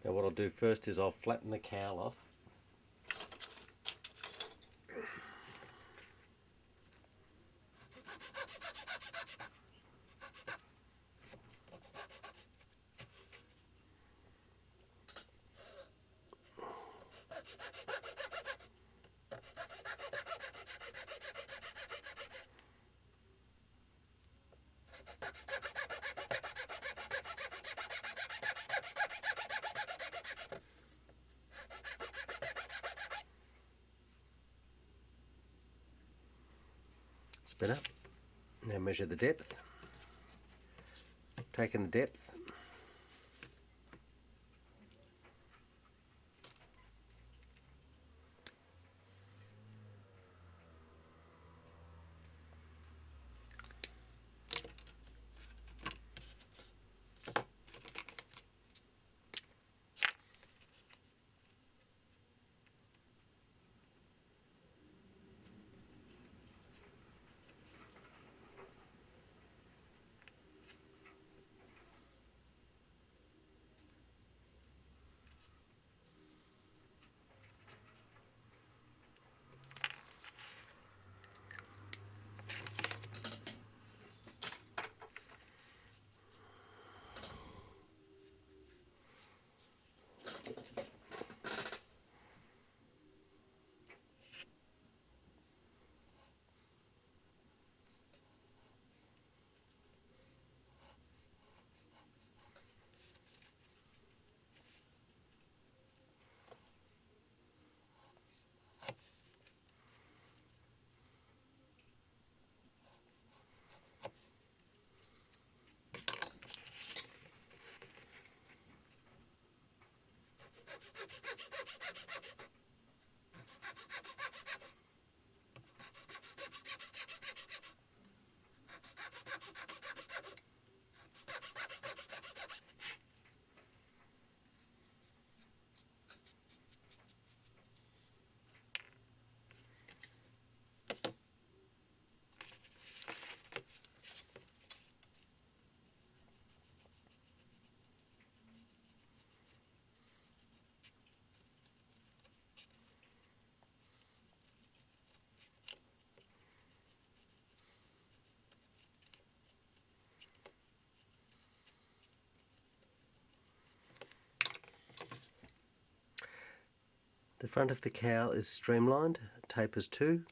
Now what I'll do first is I'll flatten the cowl off. Spin up. Now measure the depth. Taking the depth. The front of the cowl is streamlined, tapers too.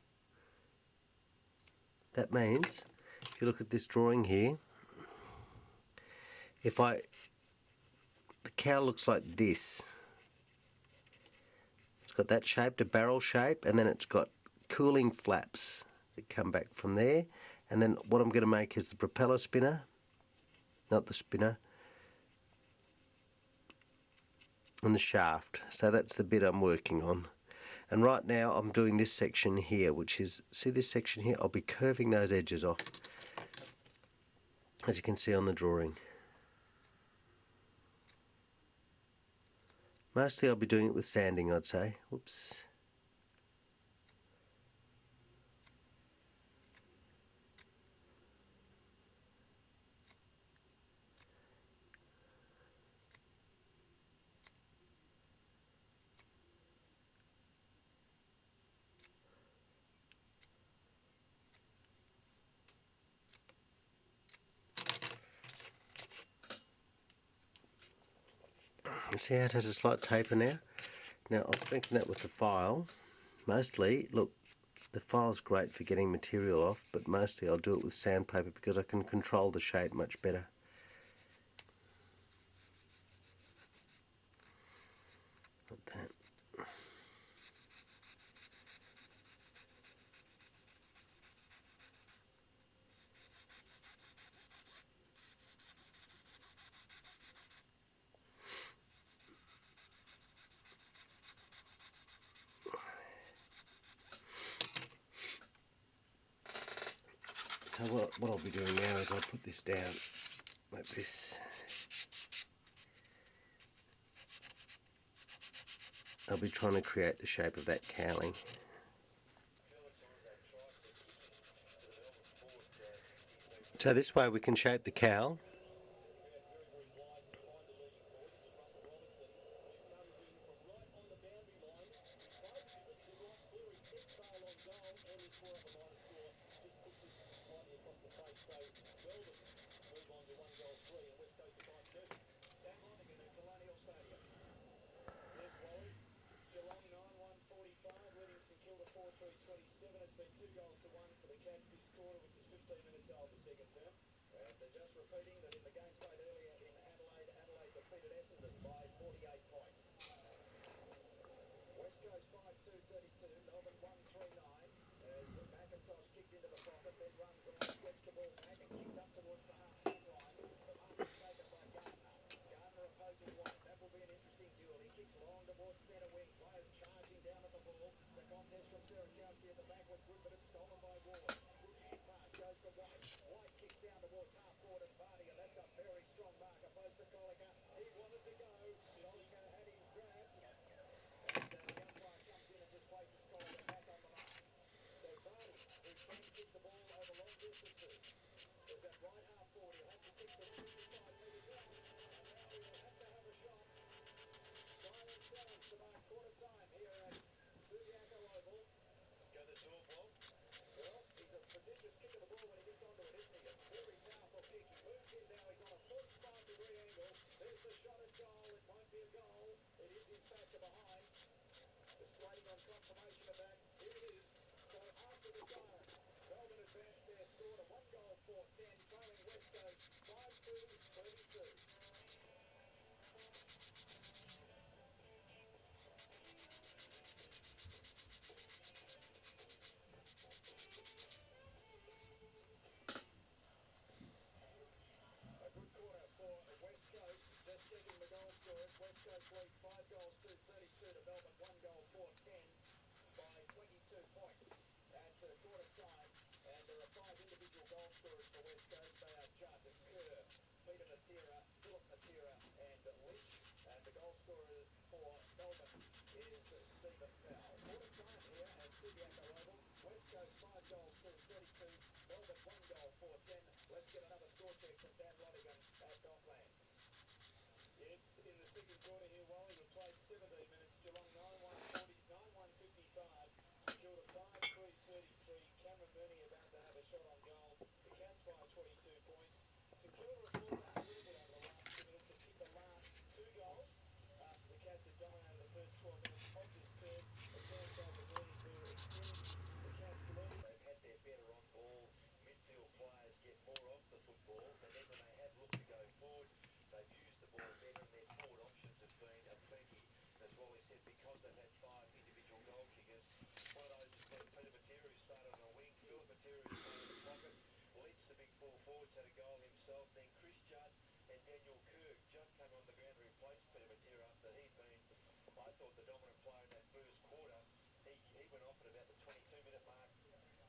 That means, if you look at this drawing here, the cow looks like this. It's got that shape, a barrel shape, and then it's got cooling flaps that come back from there. And then what I'm going to make is the propeller spinner, not the spinner, and the shaft. So that's the bit I'm working on. And right now I'm doing this section here, which is, see this section here? I'll be curving those edges off, as you can see on the drawing. Mostly I'll be doing it with sanding, I'd say. Whoops. You see how it has a slight taper now? Now I'll strengthen that with the file. Mostly, look, the file's great for getting material off, but mostly I'll do it with sandpaper because I can control the shape much better. Like that. So what I'll be doing now is I'll put this down like this. I'll be trying to create the shape of that cowling. So this way we can shape the cowl.
It's been 2-1 for the Cats this quarter, which is 15 minutes old, the second term. And just repeating that in the game played earlier in Adelaide, Adelaide defeated Essendon by 48 points. West Coast 5-2-32, Melbourne 1-3-9. As McIntosh kicked into the pocket, then runs on, stretched the ball back and kicked up towards the half-back line. The mark is taken by Gardner. Gardner opposing White. That will be an interesting duel. He kicks long towards centre wing. Players charging down at the ball. The contest from SIERRA at the back was good, but it's stolen by Ward. Good pass goes to White. White kicks down towards half-forward and Vardy, and that's a very strong mark opposed to Colica. He wanted to go. Colica had his grab. And the umpire comes in and just places Colica back on the mark. So Vardy, who can kick the ball over long distances, is that right half-forward. He'll have to kick the 55 metres out. He'll have to have a shot. Silent sounds to mark quarter time here at Subiaco Oval. Go the door, Bob. Well, he's a prodigious kick of the ball when he gets onto it, isn't he? A very powerful kick. He moves in now. He's on a 45-degree angle. There's the shot at goal. It won't be a goal. It is, in fact, a behind. Just waiting on confirmation of that. Here it is. So after the siren, Melbourne advanced their score to 1-4-10, trailing West Coast 5-2-32. Just checking the goal scorers. West Coast lead 5-2-32 to Melbourne, 1-4-10 by 22 points at quarter time. And there are 5 individual goal scorers for West Coast. They are Judd, Kerr, Peter Matera, Philip Matera and Lynch. And the goal scorer for Melbourne is Stephen Powell. Quarter time here at Subiaco Oval. West Coast 5-2-32. Melbourne 1-4-10. Let's get another score check from Dan Lodigan at Docklands. It's in the second quarter here, Wally. We've played 17 minutes. Geelong 9-1-55. Secured a 5-3-33. Cameron Mooney about to have a shot on goal. The Cats by 22 points. Secured a ball down a little bit over the last 2 minutes to kick the last 2 goals. After the Cats had dominated the first 12 minutes of this third. The first opportunity to extend the Cats' lead. They've had their better on ball. Midfield players get more off the football than ever they have looked to go forward.
thought the dominant player in that first quarter. He went off at about the 22-minute mark.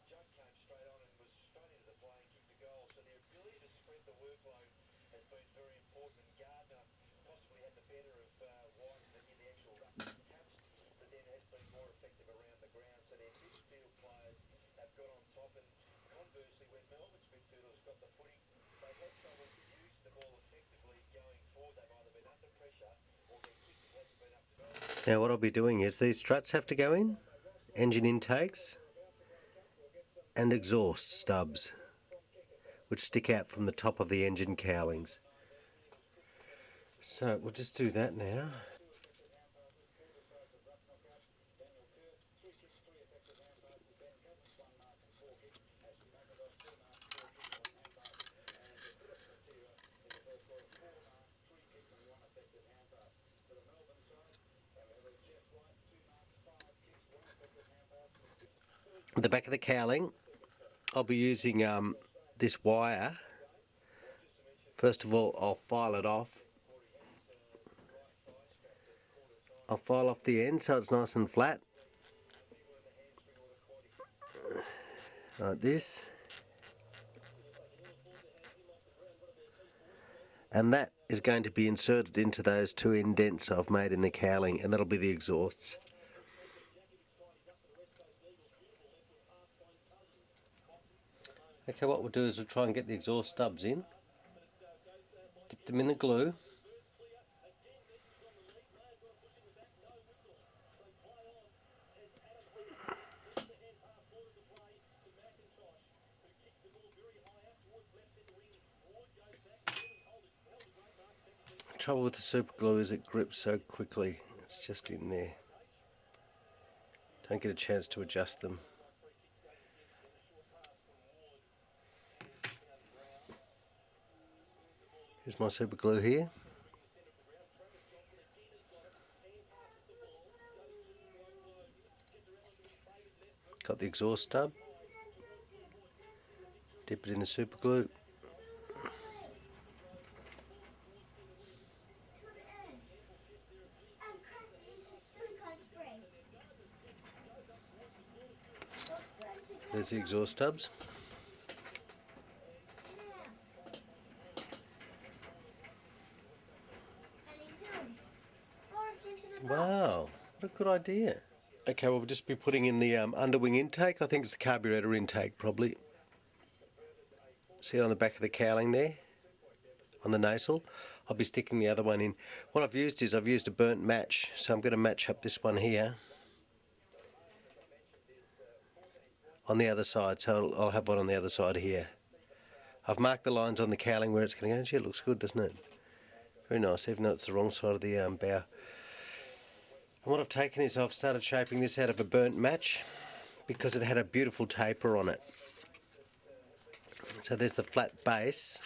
Judd came straight on and was straight into the play and kicked a goal. So their ability to spread the workload has been very important. And Gardner possibly had the better of White in the actual touch, but then has been more effective around the ground. So their midfield players have got on top. And conversely, when Melbourne's midfielders got the footy, they've had trouble using the ball effectively going forward. They've either been under pressure or their kicking hasn't been up to speed.
Now what I'll be doing is these struts have to go in, engine intakes and exhaust stubs, which stick out from the top of the engine cowlings. So we'll just do that now. The back of the cowling, I'll be using this wire. First of all, I'll file it off. I'll file off the end so it's nice and flat, like this. And that is going to be inserted into those two indents I've made in the cowling, and that'll be the exhausts. Okay, what we'll do is we'll try and get the exhaust stubs in, dip them in the glue, the trouble with the super glue is it grips so quickly, it's just in there. Don't get a chance to adjust them. Here's my super glue here. Got the exhaust stub. Dip it in the super glue. There's the exhaust stubs. Wow, what a good idea. Okay, well, we'll just be putting in the underwing intake. I think it's the carburetor intake, probably. See on the back of the cowling there, on the nozzle. I'll be sticking the other one in. What I've used is I've used a burnt match, so I'm going to match up this one here on the other side, so I'll have one on the other side here. I've marked the lines on the cowling where it's going to go. Gee, it looks good, doesn't it? Very nice, even though it's the wrong side of the bow. And what I've taken is I've started shaping this out of a burnt match because it had a beautiful taper on it. So there's the flat base.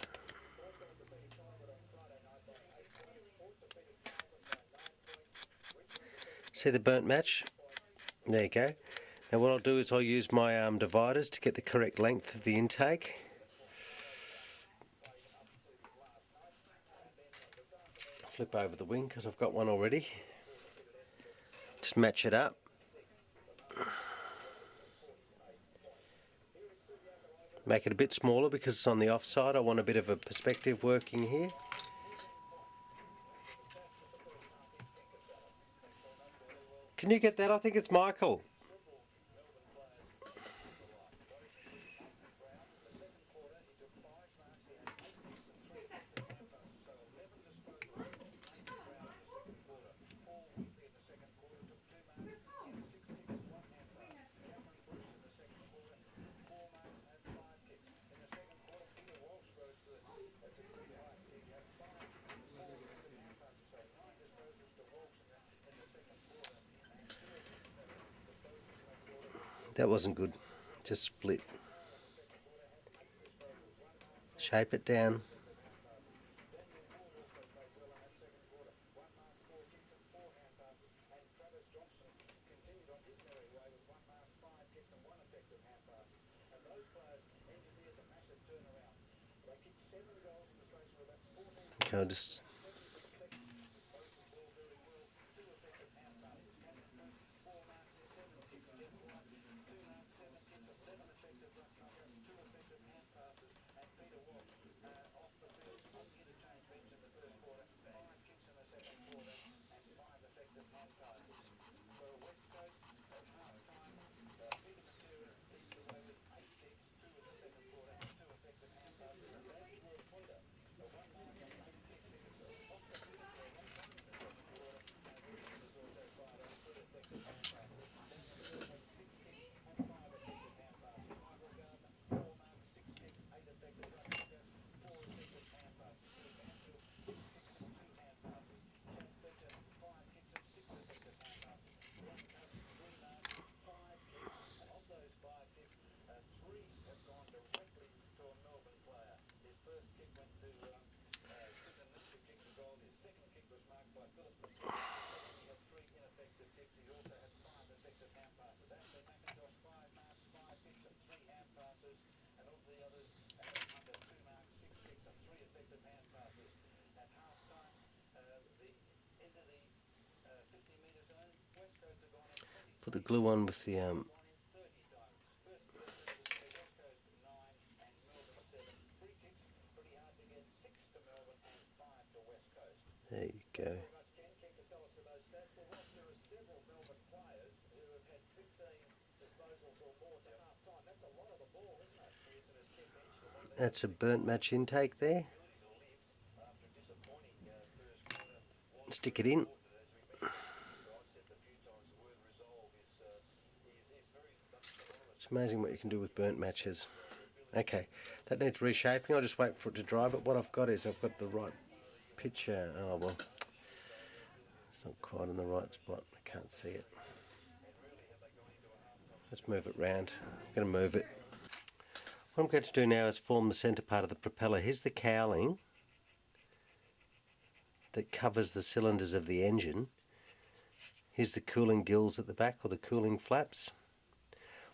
See the burnt match? There you go. Now what I'll do is I'll use my dividers to get the correct length of the intake. Flip over the wing because I've got one already. Just match it up. Make it a bit smaller because it's on the offside. I want a bit of a perspective working here. Can you get that? I think it's Michael. That wasn't good, just split. Shape it down. Okay, I'll just
effective hand passes. Aston McIntosh 5 marks, 5 picks and 3 hand passes. And of the others, Adam Hunter 2 marks, 6 picks and 3 effective hand passes. At half time, into the 50-metre zone, West Coast have gone in 20.
Put the glue on with the
Gone in 30 times. First position will say West Coast 9 and Melbourne 7. Free kicks, pretty hard to get. 6 to Melbourne and 5 to West Coast.
There you go.
Very much, Ken. Keen to tell us to those stats. Well, Ross, there are several Melbourne players who have had 15 disposals or more to half time. That's a lot of the ball, isn't it? Yes, and as Ken mentioned,
That's a burnt match intake there.
after a disappointing first quarter,
Stick it in. It's amazing what you can do with burnt matches. Okay, that needs reshaping. I'll just wait for it to dry, but what I've got is I've got the right picture. Oh well, it's not quite in the right spot. I can't see it. Let's move it round. I'm going to move it. What I'm going to do now is form the centre part of the propeller. Here's the cowling that covers the cylinders of the engine. Here's the cooling gills at the back, or the cooling flaps.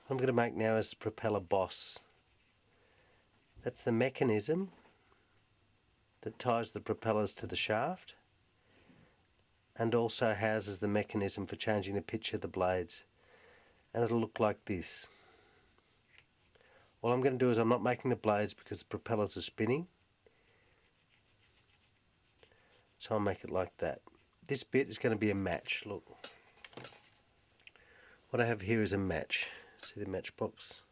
What I'm going to make now is the propeller boss. That's the mechanism that ties the propellers to the shaft and also houses the mechanism for changing the pitch of the blades. And it'll look like this. All I'm going to do is I'm not making the blades because the propellers are spinning. So I'll make it like that. This bit is going to be a match. Look. What I have here is a match. See the matchbox?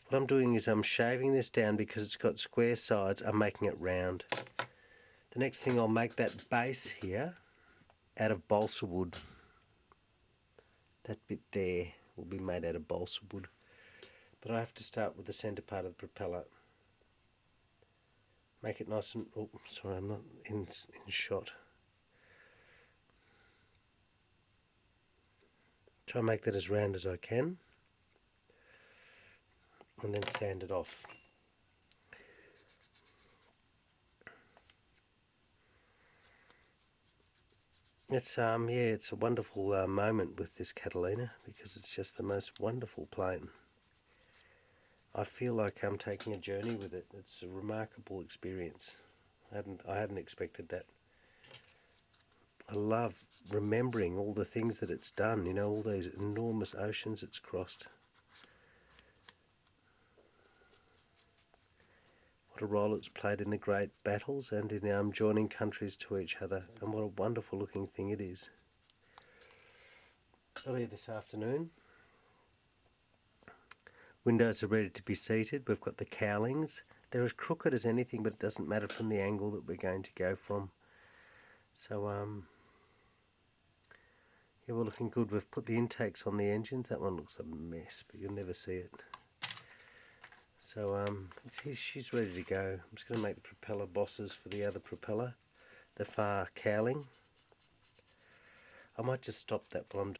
What I'm doing is I'm shaving this down because it's got square sides. I'm making it round. The next thing, I'll make that base here out of balsa wood. That bit there will be made out of balsa wood. But I have to start with the centre part of the propeller. Make it nice and... Oh, sorry, I'm not in shot. Try and make that as round as I can. And then sand it off. It's it's a wonderful moment with this Catalina because it's just the most wonderful plane. I feel like I'm taking a journey with it. It's a remarkable experience. I hadn't expected that. I love remembering all the things that it's done. You know, all those enormous oceans it's crossed. What a role it's played in the great battles and in joining countries to each other, and what a wonderful looking thing it is. Earlier this afternoon, windows are ready to be seated. We've got the cowlings. They're as crooked as anything, but it doesn't matter from the angle that we're going to go from. So yeah, we're looking good. We've put the intakes on the engines. That one looks a mess, but you'll never see it. So she's ready to go. I'm just going to make the propeller bosses for the other propeller, the far cowling. I might just stop that while I'm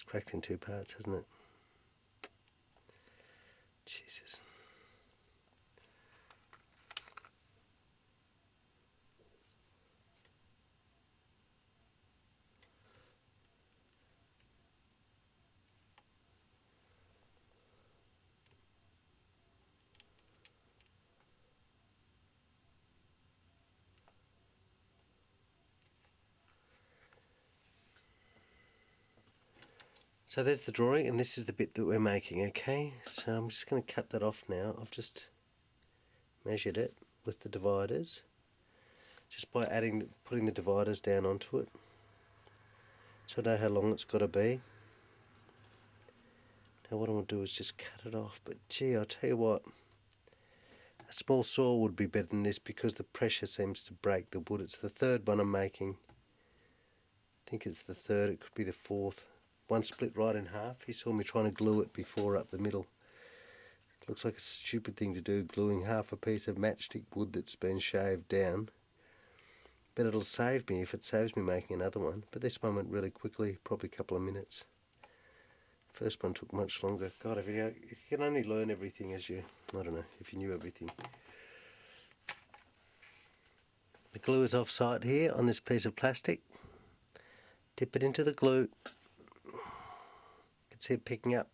It's cracked in 2 parts, hasn't it? Jesus. So there's the drawing, and this is the bit that we're making, okay? So I'm just going to cut that off now. I've just measured it with the dividers, just by putting the dividers down onto it. So I know how long it's got to be. Now what I'm going to do is just cut it off, but gee, I'll tell you what, a small saw would be better than this because the pressure seems to break the wood. It's the 3rd one I'm making. I think it's the 3rd, it could be the 4th. One split right in half. He saw me trying to glue it before up the middle. It looks like a stupid thing to do, gluing half a piece of matchstick wood that's been shaved down. But it'll save me if it saves me making another one. But this one went really quickly, probably a couple of minutes. First one took much longer. God, if you can only learn everything as you, I don't know, if you knew everything. The glue is off-site here on this piece of plastic. Dip it into the glue. You can see it picking up.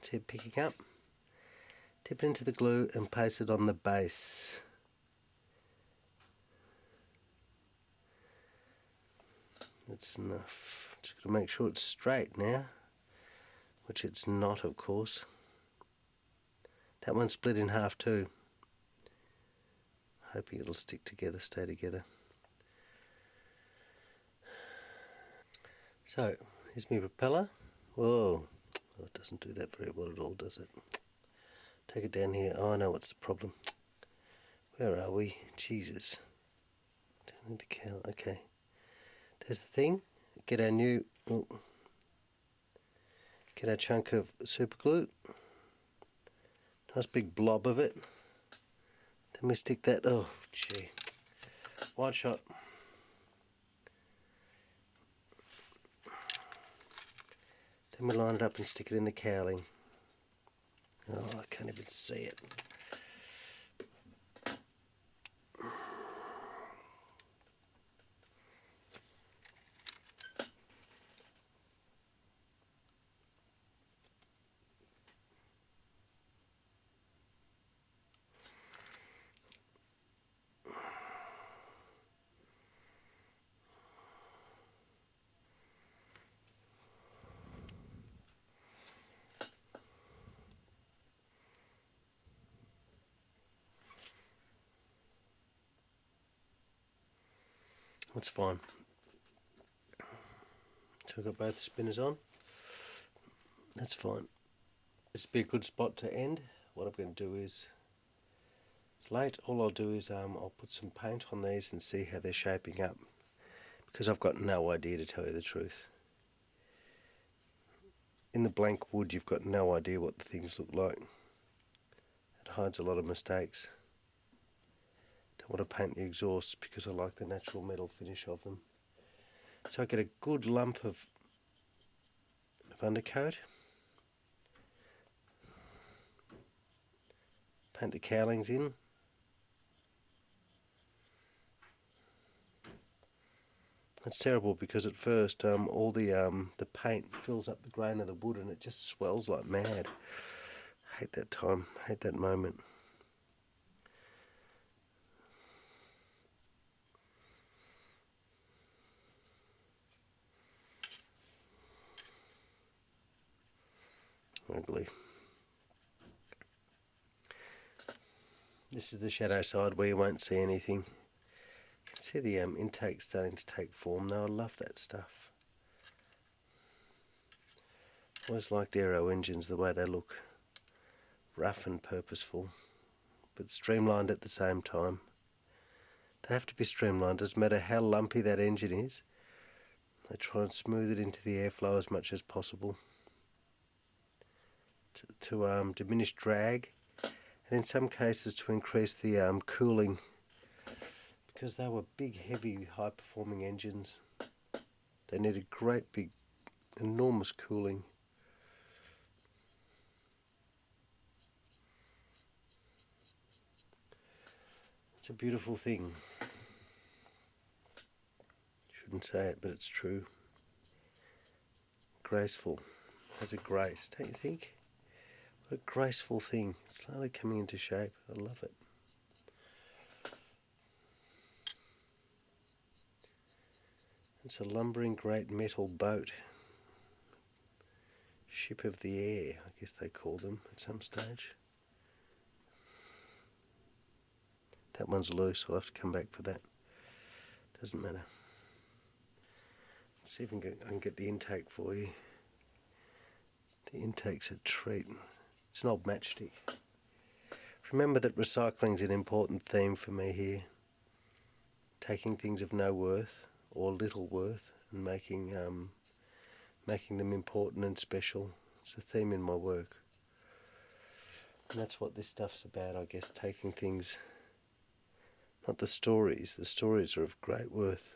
See it picking up. Dip it into the glue and paste it on the base. That's enough. Just got to make sure it's straight now, which it's not, of course. That one split in half too. Hoping it'll stick together, stay together. So, here's my propeller. Whoa, well, it doesn't do that very well at all, does it? Take it down here. Oh, I know what's the problem. Where are we? Jesus. Down the cow. Okay. There's the thing. Get our new... Oh, get our chunk of super glue. Nice big blob of it. Then we stick that... Oh, gee. Wide shot. Then we line it up and stick it in the cowling. Oh, I can't even see it. That's fine. So we've got both the spinners on. That's fine. This would be a good spot to end. What I'm going to do is, it's late, all I'll do is I'll put some paint on these and see how they're shaping up, because I've got no idea, to tell you the truth. In the blank wood you've got no idea what the things look like. It hides a lot of mistakes. Don't want to paint the exhausts because I like the natural metal finish of them. So I get a good lump of undercoat. Paint the cowlings in. It's terrible because at first all the paint fills up the grain of the wood and it just swells like mad. Hate that time, hate that moment. Ugly. This is the shadow side where you won't see anything. You can see the intake starting to take form though. I love that stuff. Always liked aero engines, the way they look. Rough and purposeful, but streamlined at the same time. They have to be streamlined, doesn't matter how lumpy that engine is. They try and smooth it into the airflow as much as possible to diminish drag, and in some cases to increase the cooling, because they were big, heavy, high-performing engines. They need a great big, enormous cooling. It's a beautiful thing. Shouldn't say it, but it's true. Graceful. Has a grace, don't you think? What a graceful thing. Slowly coming into shape. I love it. It's a lumbering great metal boat. Ship of the air, I guess they call them at some stage. That one's loose, I'll have to come back for that. Doesn't matter. See if I can get the intake for you. The intake's a treat. It's an old matchstick. Remember that recycling's an important theme for me here. Taking things of no worth or little worth and making them important and special. It's a theme in my work. And that's what this stuff's about, I guess, taking things, not the stories are of great worth,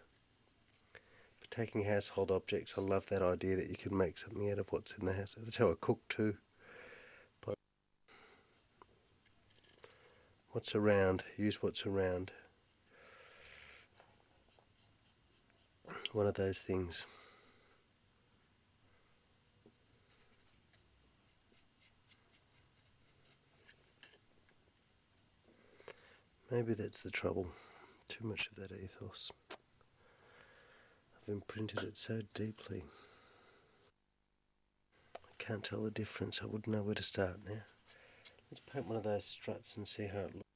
but taking household objects. I love that idea that you can make something out of what's in the house. That's how I cook too. But what's around, use what's around. One of those things. Maybe that's the trouble. Too much of that ethos. I've imprinted it so deeply. I can't tell the difference. I wouldn't know where to start now. Let's paint one of those struts and see how it looks.